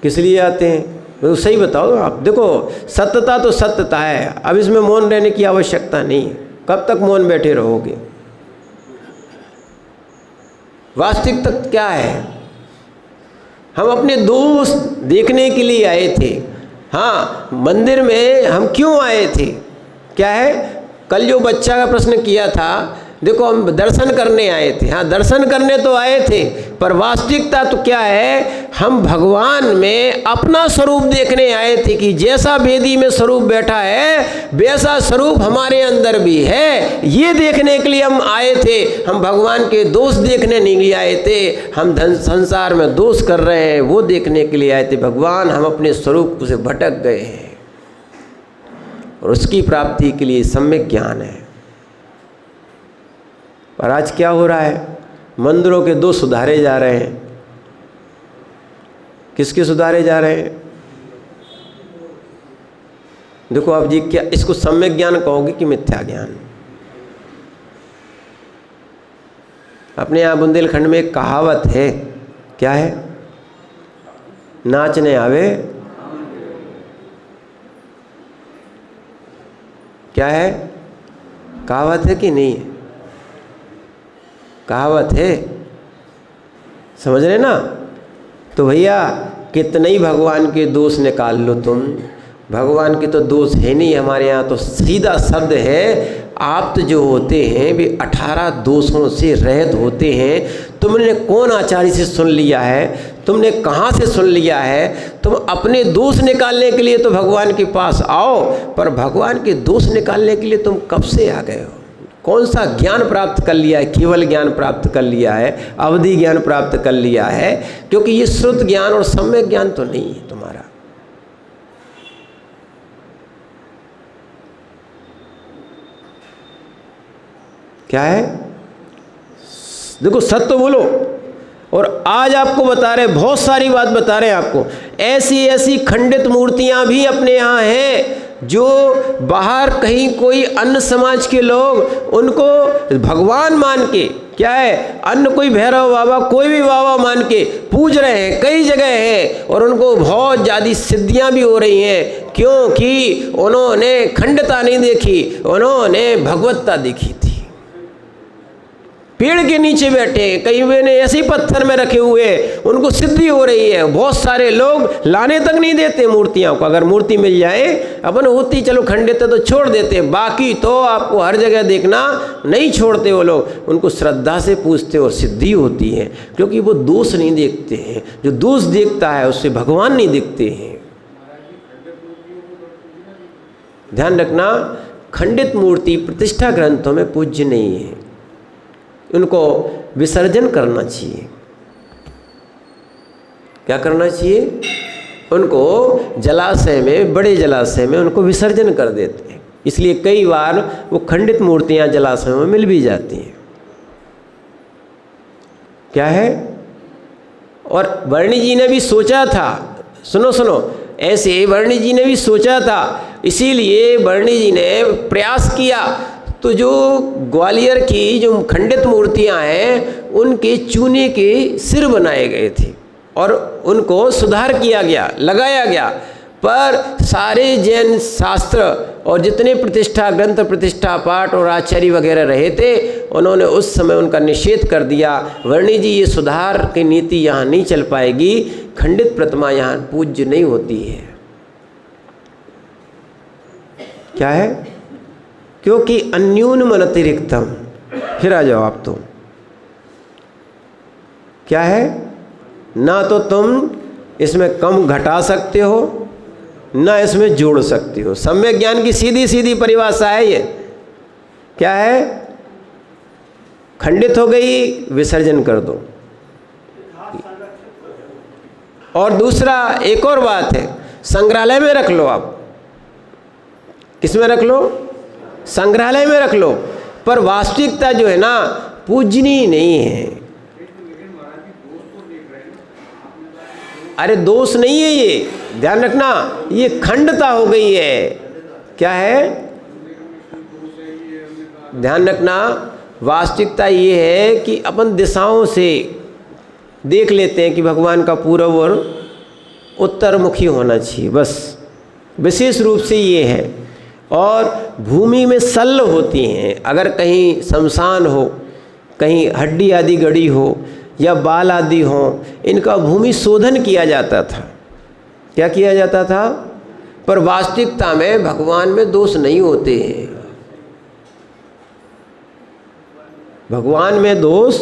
किस लिए आते हैं? तो सही बताओ आप। देखो, सत्यता तो सत्यता है, अब इसमें मौन रहने की आवश्यकता नहीं है। कब तक मौन बैठे रहोगे? वास्तविकता क्या है? हम अपने दोस्त देखने के लिए आए थे। हाँ, मंदिर में हम क्यों आए थे? क्या है? कल जो बच्चा का प्रश्न किया था, देखो हम दर्शन करने आए थे। हाँ, दर्शन करने तो आए थे, पर वास्तविकता तो क्या है, हम भगवान में अपना स्वरूप देखने आए थे कि जैसा वेदी में स्वरूप बैठा है वैसा स्वरूप हमारे अंदर भी है। ये देखने के लिए हम आए थे। हम भगवान के दोष देखने नहीं आए थे। हम संसार में दोष कर रहे हैं वो देखने के लिए आए थे। भगवान, हम अपने स्वरूप से भटक गए हैं और उसकी प्राप्ति के लिए सम्यक ज्ञान है। पर आज क्या हो रहा है? मंदिरों के दोष सुधारे जा रहे हैं। किसके सुधारे जा रहे हैं? देखो आप जी, क्या इसको सम्यक ज्ञान कहोगे कि मिथ्या ज्ञान? अपने यहाँ बुंदेलखंड में एक कहावत है, क्या है? नाचने आवे, क्या है? कहावत है कि नहीं है? कहावत है, समझ रहे ना? तो भैया कितने ही भगवान के दोष निकाल लो तुम, भगवान के तो दोष है नहीं। हमारे यहाँ तो सीधा शब्द है, आप तो जो होते हैं वे 18 दोषों से रहित होते हैं। तुमने कौन आचार्य से सुन लिया है? तुमने कहाँ से सुन लिया है? तुम अपने दोष निकालने के लिए तो भगवान के पास आओ, पर भगवान के दोष निकालने के लिए तुम कब से आ गए हो? कौन सा ज्ञान प्राप्त कर लिया है? केवल ज्ञान प्राप्त कर लिया है, अवधि ज्ञान प्राप्त कर लिया है, क्योंकि ये श्रुत ज्ञान और सम्यक ज्ञान तो नहीं है तुम्हारा। क्या है? देखो, सत्य बोलो। और आज आपको बता रहे, बहुत सारी बात बता रहे हैं आपको। ऐसी ऐसी खंडित मूर्तियां भी अपने यहाँ हैं, जो बाहर कहीं कोई अन्य समाज के लोग उनको भगवान मान के, क्या है, अन्य कोई भैरव बाबा, कोई भी बाबा मान के पूज रहे हैं, कई जगह है, और उनको बहुत ज़्यादा सिद्धियां भी हो रही हैं, क्योंकि उन्होंने खंडता नहीं देखी, उन्होंने भगवत्ता देखी थी। पेड़ के नीचे बैठे हैं, कई वे ने ऐसे ही पत्थर में रखे हुए, उनको सिद्धि हो रही है। बहुत सारे लोग लाने तक नहीं देते मूर्तियों को। अगर मूर्ति मिल जाए, अपन होती चलो खंडित है तो छोड़ देते, बाकी तो आपको हर जगह देखना नहीं छोड़ते वो लोग। उनको श्रद्धा से पूजते और सिद्धि होती है, क्योंकि वो दोष नहीं देखते हैं। जो दोष देखता है उससे भगवान नहीं दिखते हैं। ध्यान रखना, खंडित मूर्ति प्रतिष्ठा ग्रंथों में पूज्य नहीं है, उनको विसर्जन करना चाहिए। क्या करना चाहिए? उनको जलाशय में, बड़े जलाशय में उनको विसर्जन कर देते हैं। इसलिए कई बार वो खंडित मूर्तियां जलाशयों में मिल भी जाती हैं। क्या है? और वर्णी जी ने भी सोचा था, सुनो सुनो, ऐसे वर्णी जी ने भी सोचा था, इसीलिए वर्णी जी ने प्रयास किया। तो जो ग्वालियर की जो खंडित मूर्तियां हैं, उनके चूने के सिर बनाए गए थे और उनको सुधार किया गया, लगाया गया। पर सारे जैन शास्त्र और जितने प्रतिष्ठा ग्रंथ, प्रतिष्ठा पाठ और आचार्य वगैरह रहे थे, उन्होंने उस समय उनका निषेध कर दिया। वर्णी जी, ये सुधार की नीति यहाँ नहीं चल पाएगी, खंडित प्रतिमा यहाँ पूज्य नहीं होती है। क्या है? क्योंकि अन्यूनम अतिरिक्तम। फिर आ जाओ आप तो। क्या है? ना तो तुम इसमें कम घटा सकते हो, ना इसमें जोड़ सकते हो। सम्यक ज्ञान की सीधी सीधी परिभाषा है ये। क्या है? खंडित हो गई, विसर्जन कर दो। और दूसरा एक और बात है, संग्रहालय में रख लो आप। किसमें रख लो? संग्रहालय में रख लो। पर वास्तविकता जो है ना, पूजनीय नहीं है। अरे दोष नहीं है ये, ध्यान रखना, ये खंडता हो गई है। क्या है? ध्यान रखना, वास्तविकता ये है कि अपन दिशाओं से देख लेते हैं कि भगवान का पूर्व और उत्तरमुखी होना चाहिए, बस विशेष रूप से ये है। और भूमि में सल्ल होती हैं। अगर कहीं शमशान हो, कहीं हड्डी आदि गड़ी हो या बाल आदि हो, इनका भूमि शोधन किया जाता था। क्या किया जाता था? पर वास्तविकता में भगवान में दोष नहीं होते हैं। भगवान में दोष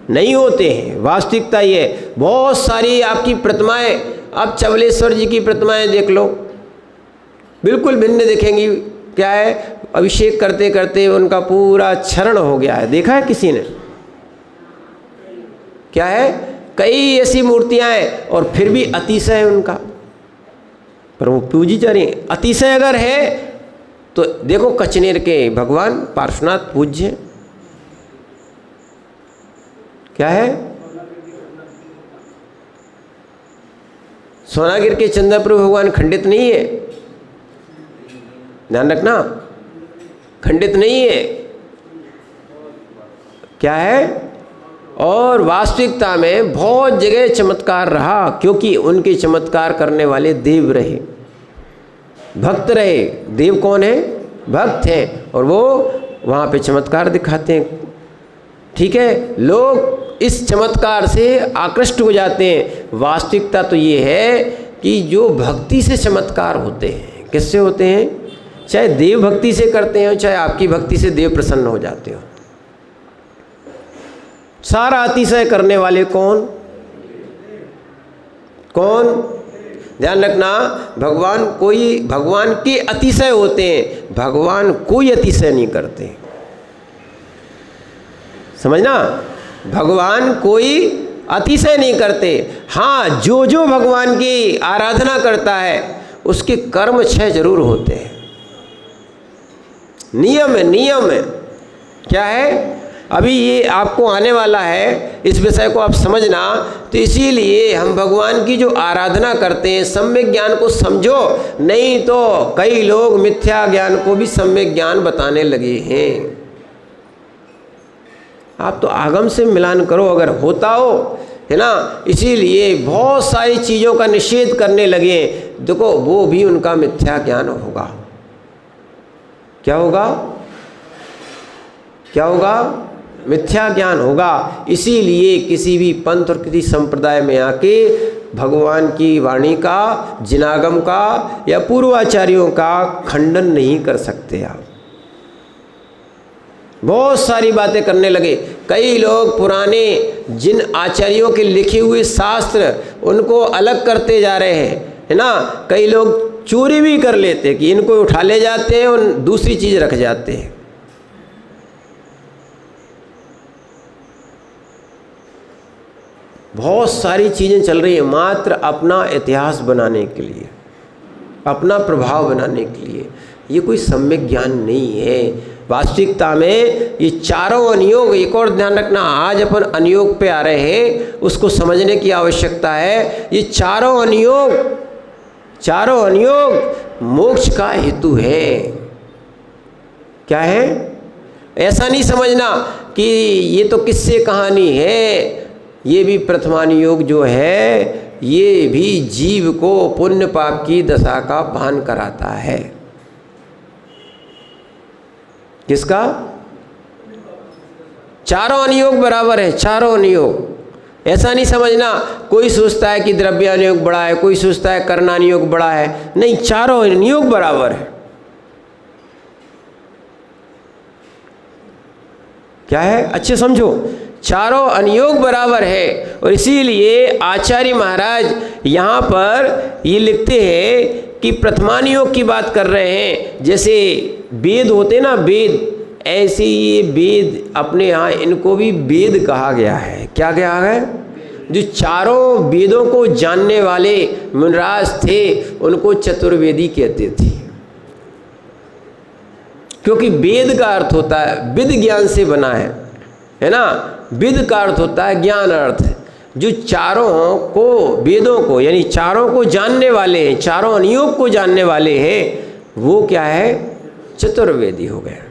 नहीं होते हैं। वास्तविकता ये, बहुत सारी आपकी प्रतिमाएं, आप चबलेश्वर जी की प्रतिमाएं देख लो, बिल्कुल भिन्न दिखेंगी। क्या है? अभिषेक करते करते उनका पूरा क्षरण हो गया है। देखा है किसी ने? क्या है? कई ऐसी मूर्तियां हैं और फिर भी अतिशय है उनका, पर वो पूजी जा रही है। अतिशय अगर है तो देखो, कचनेर के भगवान पार्श्वनाथ पूज्य। क्या है? सोनागिर के चंद्रप्रभु भगवान खंडित नहीं है, ध्यान रखना, खंडित नहीं है। क्या है? और वास्तविकता में बहुत जगह चमत्कार रहा, क्योंकि उनके चमत्कार करने वाले देव रहे, भक्त रहे। देव कौन है? भक्त हैं, और वो वहाँ पे चमत्कार दिखाते हैं। ठीक है, लोग इस चमत्कार से आकृष्ट हो जाते हैं। वास्तविकता तो ये है कि जो भक्ति से चमत्कार होते हैं, किससे होते हैं? चाहे देव भक्ति से करते हो, चाहे आपकी भक्ति से देव प्रसन्न हो जाते हो। सारा अतिशय करने वाले कौन? कौन? ध्यान रखना, भगवान के अतिशय होते हैं, भगवान कोई अतिशय नहीं करते। समझना, भगवान कोई अतिशय नहीं करते। हाँ, जो जो भगवान की आराधना करता है उसके कर्म 6 जरूर होते हैं। नियम है, नियम है। क्या है? अभी ये आपको आने वाला है, इस विषय को आप समझना। तो इसीलिए हम भगवान की जो आराधना करते हैं, सम्यक ज्ञान को समझो, नहीं तो कई लोग मिथ्या ज्ञान को भी सम्यक ज्ञान बताने लगे हैं। आप तो आगम से मिलान करो अगर होता हो, है ना। इसीलिए बहुत सारी चीज़ों का निषेध करने लगे। देखो, वो भी उनका मिथ्या ज्ञान होगा। क्या होगा? क्या होगा? मिथ्या ज्ञान होगा। इसीलिए किसी भी पंथ और किसी संप्रदाय में आके भगवान की वाणी का, जिनागम का या पूर्वाचार्यों का खंडन नहीं कर सकते आप। बहुत सारी बातें करने लगे। कई लोग पुराने जिन आचार्यों के लिखे हुए शास्त्र उनको अलग करते जा रहे हैं, है ना। कई लोग चोरी भी कर लेते कि इनको उठा ले जाते हैं और दूसरी चीज़ रख जाते हैं। बहुत सारी चीज़ें चल रही हैं मात्र अपना इतिहास बनाने के लिए, अपना प्रभाव बनाने के लिए। ये कोई सम्यक ज्ञान नहीं है। वास्तविकता में ये चारों अनुयोग, एक और ध्यान रखना, आज अपन अनुयोग पे आ रहे हैं, उसको समझने की आवश्यकता है। ये चारों अनुयोग मोक्ष का हेतु है। क्या है? ऐसा नहीं समझना कि ये तो किस्से कहानी है। ये भी प्रथमानुयोग जो है, ये भी जीव को पुण्य पाप की दशा का भान कराता है। किसका? चारों अनुयोग बराबर है, चारों अनुयोग। ऐसा नहीं समझना कोई सोचता है कि द्रव्यानुयोग बड़ा है, कोई सोचता है कर्णानुयोग बड़ा है। नहीं, चारों अनुयोग बराबर है। क्या है? अच्छे समझो, चारों अनुयोग बराबर है। और इसीलिए आचार्य महाराज यहाँ पर ये लिखते हैं कि प्रथमानुयोग की बात कर रहे हैं। जैसे वेद होते ना, वेद, ऐसे ये वेद अपने यहाँ, इनको भी वेद कहा गया है। क्या कहा है? जो चारों वेदों को जानने वाले मुनिराज थे उनको चतुर्वेदी कहते थे, क्योंकि वेद का अर्थ होता है, विद ज्ञान से बना है ना। विद का अर्थ होता है ज्ञान अर्थ। जो चारों को, वेदों को, यानी चारों को जानने वाले हैं, चारों अनुयोग को जानने वाले हैं, वो क्या है? चतुर्वेदी हो गए।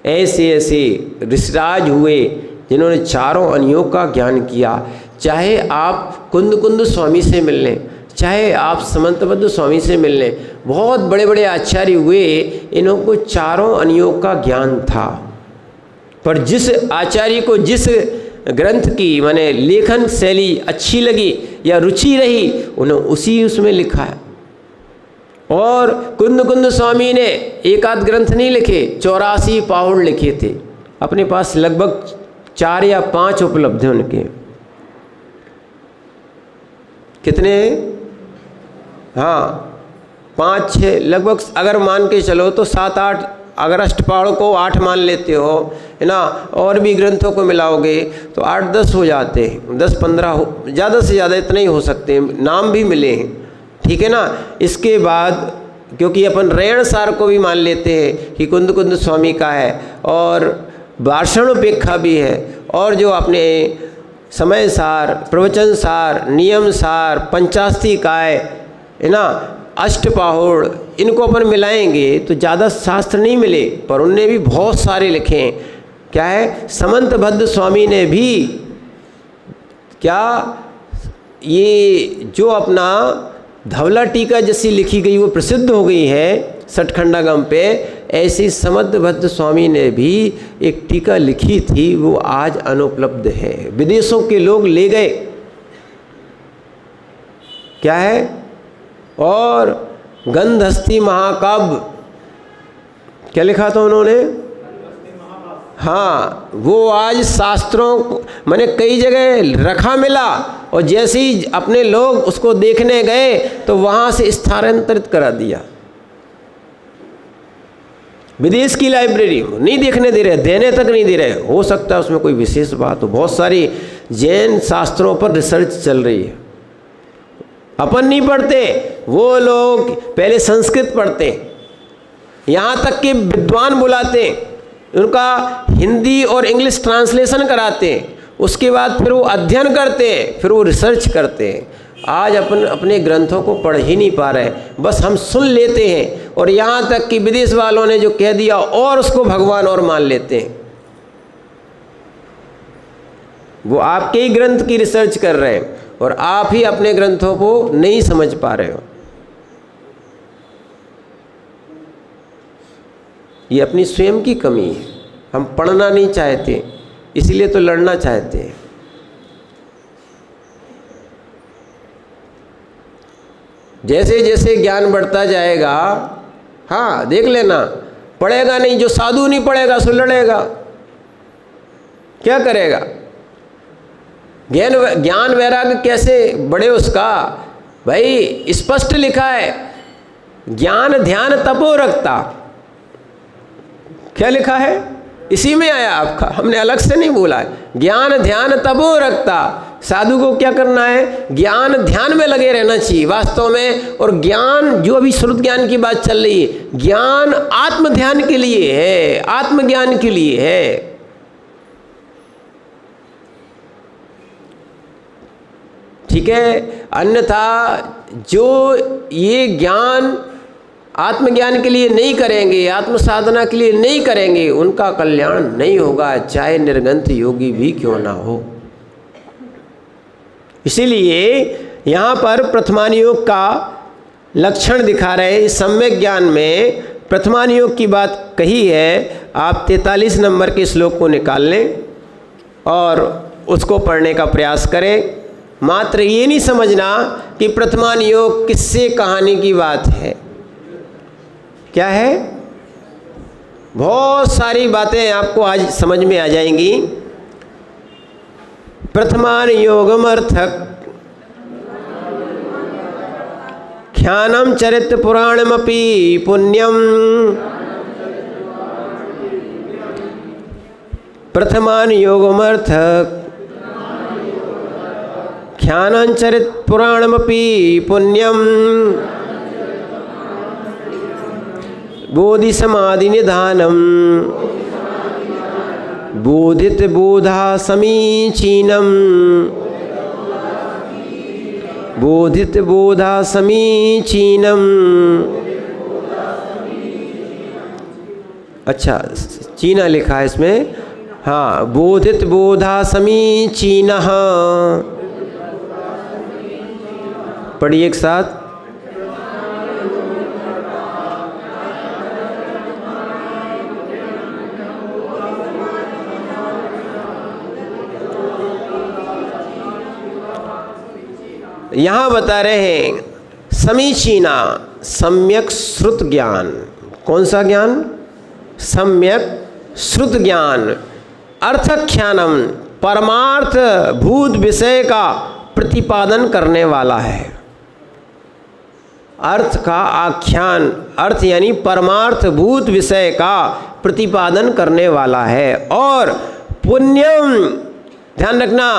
ऐसे ऐसे ऋषिराज हुए जिन्होंने चारों अनुयोग का ज्ञान किया। चाहे आप कुंद स्वामी से मिल लें, चाहे आप समंतबद्ध स्वामी से मिल लें, बहुत बड़े बड़े आचार्य हुए, इन्हों को चारों अनुयोग का ज्ञान था। पर जिस आचार्य को जिस ग्रंथ की माने लेखन शैली अच्छी लगी या रुचि रही, उन्हें उसी उसमें लिखा है। और कुंद स्वामी ने एक आध ग्रंथ नहीं लिखे, 84 पाहुड़ लिखे थे। अपने पास लगभग 4 या 5 उपलब्ध हैं उनके। कितने? हाँ, 5-6 लगभग, अगर मान के चलो तो 7-8, अगर अष्टपहड़ को 8 मान लेते हो, है ना, और भी ग्रंथों को मिलाओगे तो 8-10 हो जाते हैं, 10-15 हो, ज़्यादा से ज़्यादा इतने ही हो सकते हैं। नाम भी मिले हैं, ठीक है ना। इसके बाद क्योंकि अपन रेण सार को भी मान लेते हैं कि कुंद स्वामी का है, और वार्षणोपेक्षा भी है, और जो अपने समय सार, प्रवचन सार, नियम सार, पंचास्ती काय, है ना, अष्टपाहुड़, इनको अपन मिलाएंगे तो ज़्यादा शास्त्र नहीं मिले, पर उनने भी बहुत सारे लिखे हैं। क्या है? समंतबद्ध स्वामी ने भी क्या, ये जो अपना धवला टीका जैसी लिखी गई वो प्रसिद्ध हो गई है सठखंडागम पे, ऐसी समंतबद्ध स्वामी ने भी एक टीका लिखी थी, वो आज अनुपलब्ध है। विदेशों के लोग ले गए। क्या है? और गंधस्थी महाकाव्य, क्या लिखा था उन्होंने? हाँ, वो आज शास्त्रों मैंने कई जगह रखा मिला, और जैसे ही अपने लोग उसको देखने गए तो वहाँ से स्थानांतरित करा दिया। विदेश की लाइब्रेरी नहीं देखने दे रहे, देने तक नहीं दे रहे। हो सकता है उसमें कोई विशेष बात हो। बहुत सारी जैन शास्त्रों पर रिसर्च चल रही है। अपन नहीं पढ़ते, वो लोग पहले संस्कृत पढ़ते, यहाँ तक कि विद्वान बुलाते, उनका हिंदी और इंग्लिश ट्रांसलेशन कराते, उसके बाद फिर वो अध्ययन करते, फिर वो रिसर्च करते। आज अपन अपने ग्रंथों को पढ़ ही नहीं पा रहे, बस हम सुन लेते हैं, और यहाँ तक कि विदेश वालों ने जो कह दिया और उसको भगवान और मान लेते हैं। वो आपके ही ग्रंथ की रिसर्च कर रहे हैं और आप ही अपने ग्रंथों को नहीं समझ पा रहे हो। ये अपनी स्वयं की कमी है। हम पढ़ना नहीं चाहते, इसलिए तो लड़ना चाहते हैं। जैसे जैसे ज्ञान बढ़ता जाएगा, हाँ देख लेना, पढ़ेगा नहीं, जो साधु नहीं पढ़ेगा सो लड़ेगा, क्या करेगा? ज्ञान वैराग्य कैसे बढ़े उसका? भाई स्पष्ट लिखा है, ज्ञान ध्यान तपो रखता। क्या लिखा है? इसी में आया आपका, हमने अलग से नहीं बोला है। ज्ञान ध्यान तपो रखता। साधु को क्या करना है? ज्ञान ध्यान में लगे रहना चाहिए वास्तव में। और ज्ञान, जो अभी श्रुत ज्ञान की बात चल रही है, ज्ञान आत्म ध्यान के लिए है, आत्मज्ञान के लिए है। ठीक है, अन्यथा जो ये ज्ञान आत्मज्ञान के लिए नहीं करेंगे, आत्म साधना के लिए नहीं करेंगे, उनका कल्याण नहीं होगा, चाहे निर्गंथ योगी भी क्यों ना हो। इसीलिए यहाँ पर प्रथमानुयोग का लक्षण दिखा रहे हैं। इस सम्यक ज्ञान में प्रथमानुयोग की बात कही है। आप 43 नंबर के श्लोक को निकाल लें और उसको पढ़ने का प्रयास करें। मात्र ये नहीं समझना कि प्रथमानुयोग किस्से कहानी की बात है। क्या है? बहुत सारी बातें आपको आज समझ में आ जाएंगी। प्रथमानुयोगमर्थक ख्यानम चरित पुराणमपि पुण्यम। प्रथमानुयोगमर्थक ख्यानं चरित पुराणमपि पुण्यम। बोधि समाधि निधानम बोधित बोधा समीचीनम। बोधित बोधा समीचीनम। अच्छा, चीना लिखा है इसमें। हाँ, बोधित बोधा समीचीनः। पढ़िए एक साथ। यहाँ बता रहे हैं समीचीना, सम्यक श्रुत ज्ञान। कौन सा ज्ञान? सम्यक श्रुत ज्ञान। अर्थख्यानम, परमार्थ भूत विषय का प्रतिपादन करने वाला है। अर्थ का आख्यान, अर्थ यानी परमार्थ भूत विषय का प्रतिपादन करने वाला है। और पुण्यम, ध्यान रखना,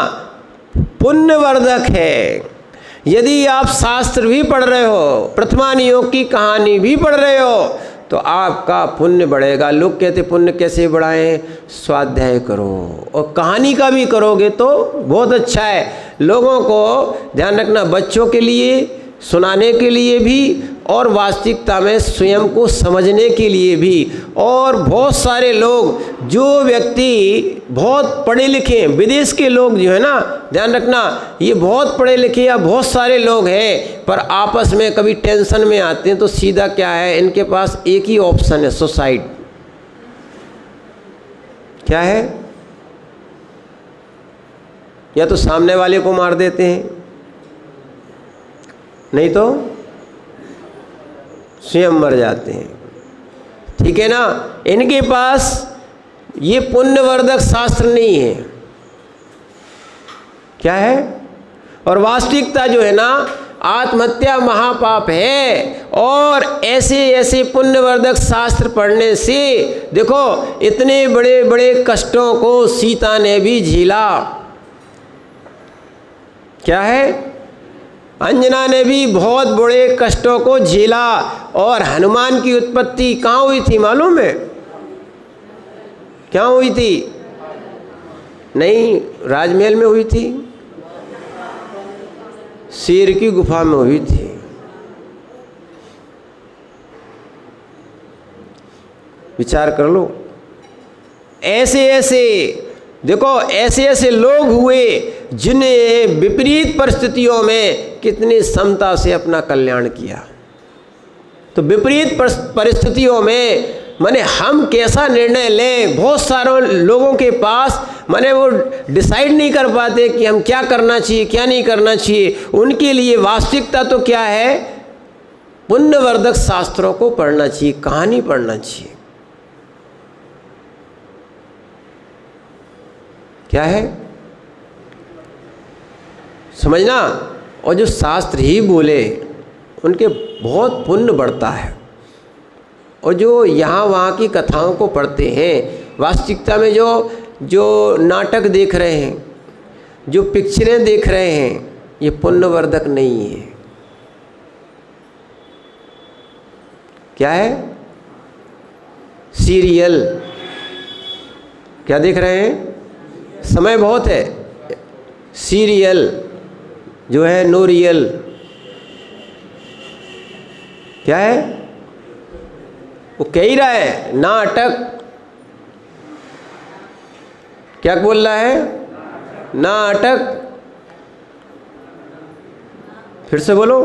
पुण्यवर्धक है। यदि आप शास्त्र भी पढ़ रहे हो, प्रथमानुयोग की कहानी भी पढ़ रहे हो, तो आपका पुण्य बढ़ेगा। लोग कहते पुण्य कैसे बढ़ाएं? स्वाध्याय करो, और कहानी का भी करोगे तो बहुत अच्छा है। लोगों को ध्यान रखना, बच्चों के लिए सुनाने के लिए भी, और वास्तविकता में स्वयं को समझने के लिए भी। और बहुत सारे लोग, जो व्यक्ति बहुत पढ़े लिखे, विदेश के लोग जो है ना, ध्यान रखना, ये बहुत पढ़े लिखे या बहुत सारे लोग हैं, पर आपस में कभी टेंशन में आते हैं तो सीधा क्या है, इनके पास एक ही ऑप्शन है, सुसाइड। क्या है? या तो सामने वाले को मार देते हैं, नहीं तो स्वयं मर जाते हैं। ठीक है ना? इनके पास ये पुण्यवर्धक शास्त्र नहीं है। क्या है? और वास्तविकता जो है ना, आत्महत्या महापाप है। और ऐसे ऐसे पुण्यवर्धक शास्त्र पढ़ने से देखो, इतने बड़े बड़े कष्टों को सीता ने भी झेला। क्या है? अंजना ने भी बहुत बड़े कष्टों को झेला। और हनुमान की उत्पत्ति कहाँ हुई थी मालूम है? क्या हुई थी? नहीं, राजमहल में हुई थी, शेर की गुफा में हुई थी। विचार कर लो। ऐसे ऐसे देखो, ऐसे ऐसे लोग हुए जिन्हें विपरीत परिस्थितियों में कितनी समता से अपना कल्याण किया। तो विपरीत परिस्थितियों में माने हम कैसा निर्णय लें। बहुत सारे लोगों के पास माने वो डिसाइड नहीं कर पाते कि हम क्या करना चाहिए क्या नहीं करना चाहिए। उनके लिए वास्तविकता तो क्या है, पुण्यवर्धक शास्त्रों को पढ़ना चाहिए, कहानी पढ़ना चाहिए। क्या है समझना। और जो शास्त्र ही बोले उनके बहुत पुण्य बढ़ता है। और जो यहाँ वहाँ की कथाओं को पढ़ते हैं, वास्तविकता में जो नाटक देख रहे हैं, जो पिक्चरें देख रहे हैं, ये पुण्यवर्धक नहीं है। क्या है, सीरियल क्या देख रहे हैं, समय बहुत है, सीरियल जो है नो रियल। क्या है, वो कह ही रहा है नाटक। क्या बोल रहा है, नाटक। फिर से बोलो,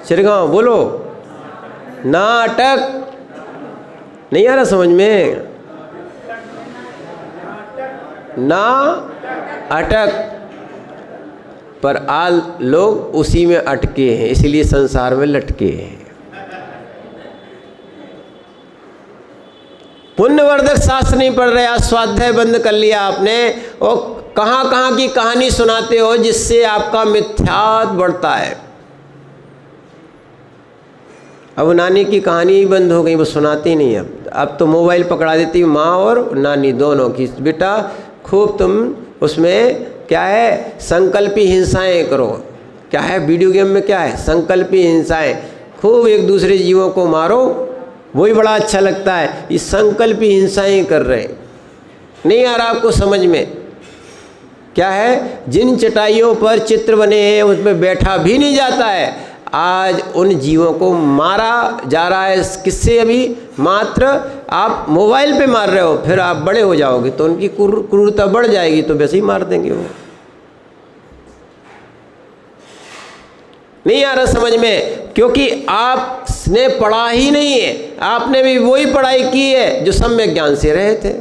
चिरगांव बोलो, नाटक। नहीं आ रहा समझ में, ना अटक। पर आज लोग उसी में अटके हैं, इसलिए संसार में लटके हैं। पुण्यवर्धक शास्त्र नहीं पढ़ रहे, आज स्वाध्याय बंद कर लिया आपने, और कहाँ कहाँ की कहानी सुनाते हो जिससे आपका मिथ्यात्व बढ़ता है। अब नानी की कहानी ही बंद हो गई, वो सुनाती नहीं। अब तो मोबाइल पकड़ा देती माँ और नानी दोनों की, बेटा खूब तुम उसमें क्या है संकल्पी हिंसाएं करो। क्या है वीडियो गेम में, क्या है संकल्पी हिंसाएं, खूब एक दूसरे जीवों को मारो, वही बड़ा अच्छा लगता है। ये संकल्पी हिंसाएं कर रहे हैं, नहीं आ रहा आपको समझ में। क्या है, जिन चटाइयों पर चित्र बने हैं उसमें बैठा भी नहीं जाता है। आज उन जीवों को मारा जा रहा है, किससे, अभी मात्र आप मोबाइल पे मार रहे हो, फिर आप बड़े हो जाओगे तो उनकी क्रूरता बढ़ जाएगी, तो वैसे ही मार देंगे वो। नहीं आ रहा समझ में, क्योंकि आपने पढ़ा ही नहीं है। आपने भी वही पढ़ाई की है जो सम्यक ज्ञान से रहे थे,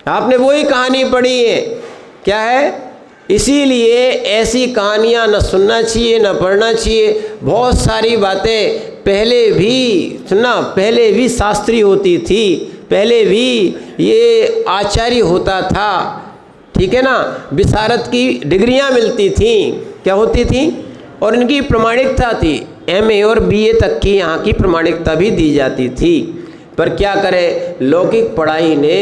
आपने वही कहानी पढ़ी है। क्या है, इसीलिए ऐसी कहानियाँ न सुनना चाहिए न पढ़ना चाहिए। बहुत सारी बातें पहले भी सुनना, पहले भी शास्त्री होती थी, पहले भी ये आचार्य होता था, ठीक है ना। विशारद की डिग्रियां मिलती थी, क्या होती थी, और इनकी प्रमाणिकता थी। एमए और बीए तक की यहाँ की प्रमाणिकता भी दी जाती थी। पर क्या करें, लौकिक पढ़ाई ने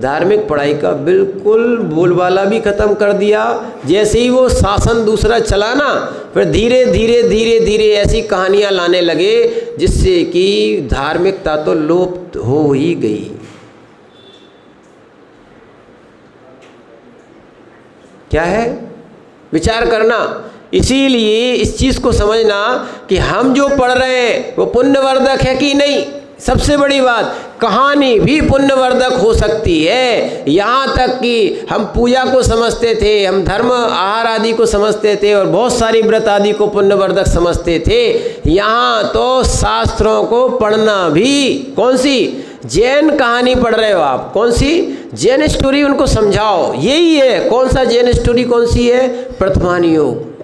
धार्मिक पढ़ाई का बिल्कुल बोलबाला भी ख़त्म कर दिया। जैसे ही वो शासन दूसरा चला ना, फिर धीरे धीरे धीरे धीरे ऐसी कहानियाँ लाने लगे जिससे कि धार्मिकता तो लुप्त हो ही गई। क्या है, विचार करना। इसीलिए इस चीज़ को समझना कि हम जो पढ़ रहे हैं वो पुण्यवर्धक है कि नहीं। सबसे बड़ी बात, कहानी भी पुण्यवर्धक हो सकती है। यहाँ तक कि हम पूजा को समझते थे, हम धर्म आहार आदि को समझते थे और बहुत सारी व्रत आदि को पुण्यवर्धक समझते थे। यहाँ तो शास्त्रों को पढ़ना भी, कौन सी जैन कहानी पढ़ रहे हो आप, कौन सी जैन स्टोरी, उनको समझाओ। यही है, कौन सा जैन स्टोरी कौन सी है, प्रथमान योग।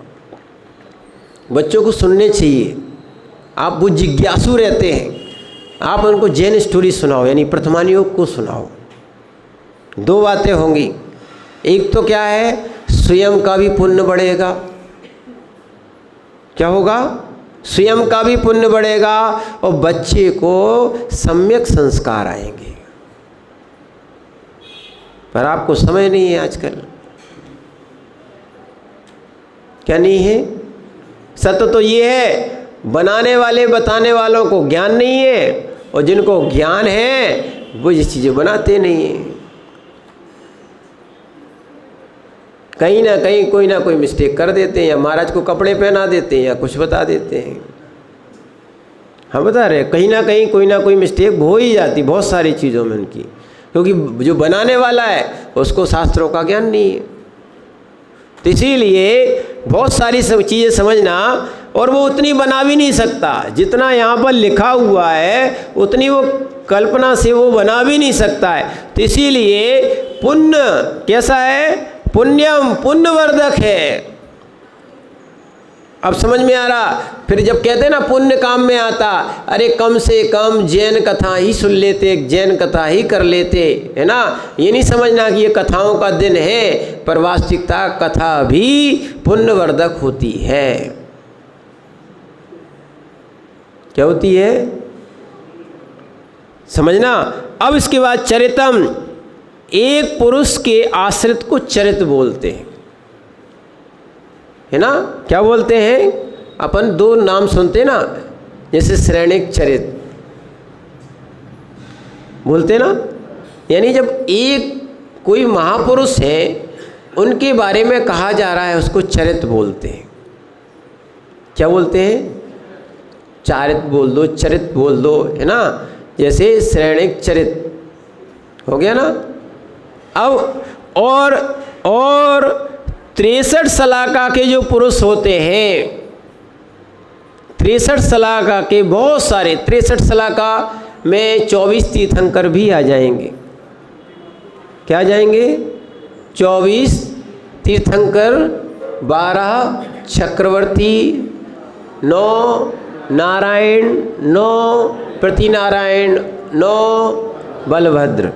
बच्चों को सुनने चाहिए। आप वो जिज्ञासु रहते हैं, आप उनको जैन स्टोरी सुनाओ, यानी प्रथमान योग को सुनाओ। दो बातें होंगी, एक तो क्या है, स्वयं का भी पुण्य बढ़ेगा। क्या होगा, स्वयं का भी पुण्य बढ़ेगा और बच्चे को सम्यक संस्कार आएंगे। पर आपको समय नहीं है आजकल। क्या नहीं है, सत्य तो ये है, बनाने वाले बताने वालों को ज्ञान नहीं है, और जिनको ज्ञान है वो ये चीज़ें बनाते नहीं हैं। कहीं ना कहीं कोई ना कोई मिस्टेक कर देते हैं, या महाराज को कपड़े पहना देते हैं, या कुछ बता देते हैं। हम बता रहे हैं, कहीं ना कहीं कोई ना कोई मिस्टेक हो ही जाती बहुत सारी चीज़ों में उनकी, क्योंकि जो बनाने वाला है उसको शास्त्रों का ज्ञान नहीं है। तो इसीलिए बहुत सारी सब चीज़ें समझना, और वो उतनी बना भी नहीं सकता। जितना यहाँ पर लिखा हुआ है उतनी वो कल्पना से वो बना भी नहीं सकता है। तो इसीलिए पुण्य कैसा है? पुण्यम, पुण्यवर्धक है। अब समझ में आ रहा? फिर जब कहते हैं ना पुण्य काम में आता, अरे कम से कम जैन कथा ही सुन लेते, जैन कथा ही कर लेते, है ना। ये नहीं समझना कि ये कथाओं का दिन है, पर वास्तविकता कथा भी पुण्यवर्धक होती है। क्या होती है समझना। अब इसके बाद चरितम, एक पुरुष के आश्रित को चरित बोलते हैं, है ना। क्या बोलते हैं? अपन दो नाम सुनते हैं ना, जैसे श्रेणिक चरित बोलते हैं ना, यानी जब एक कोई महापुरुष है उनके बारे में कहा जा रहा है उसको चरित बोलते हैं। क्या बोलते हैं? चारित बोल दो, चरित बोल दो, है ना। जैसे श्रेणिक चरित हो गया ना। अब और 63 शलाका के जो पुरुष होते हैं, 63 शलाका के बहुत सारे, 63 शलाका में 24 तीर्थंकर भी आ जाएंगे। क्या आ जाएंगे? 24 तीर्थंकर, 12 चक्रवर्ती, 9 नारायण, 9 प्रतिनारायण, 9 बलभद्र।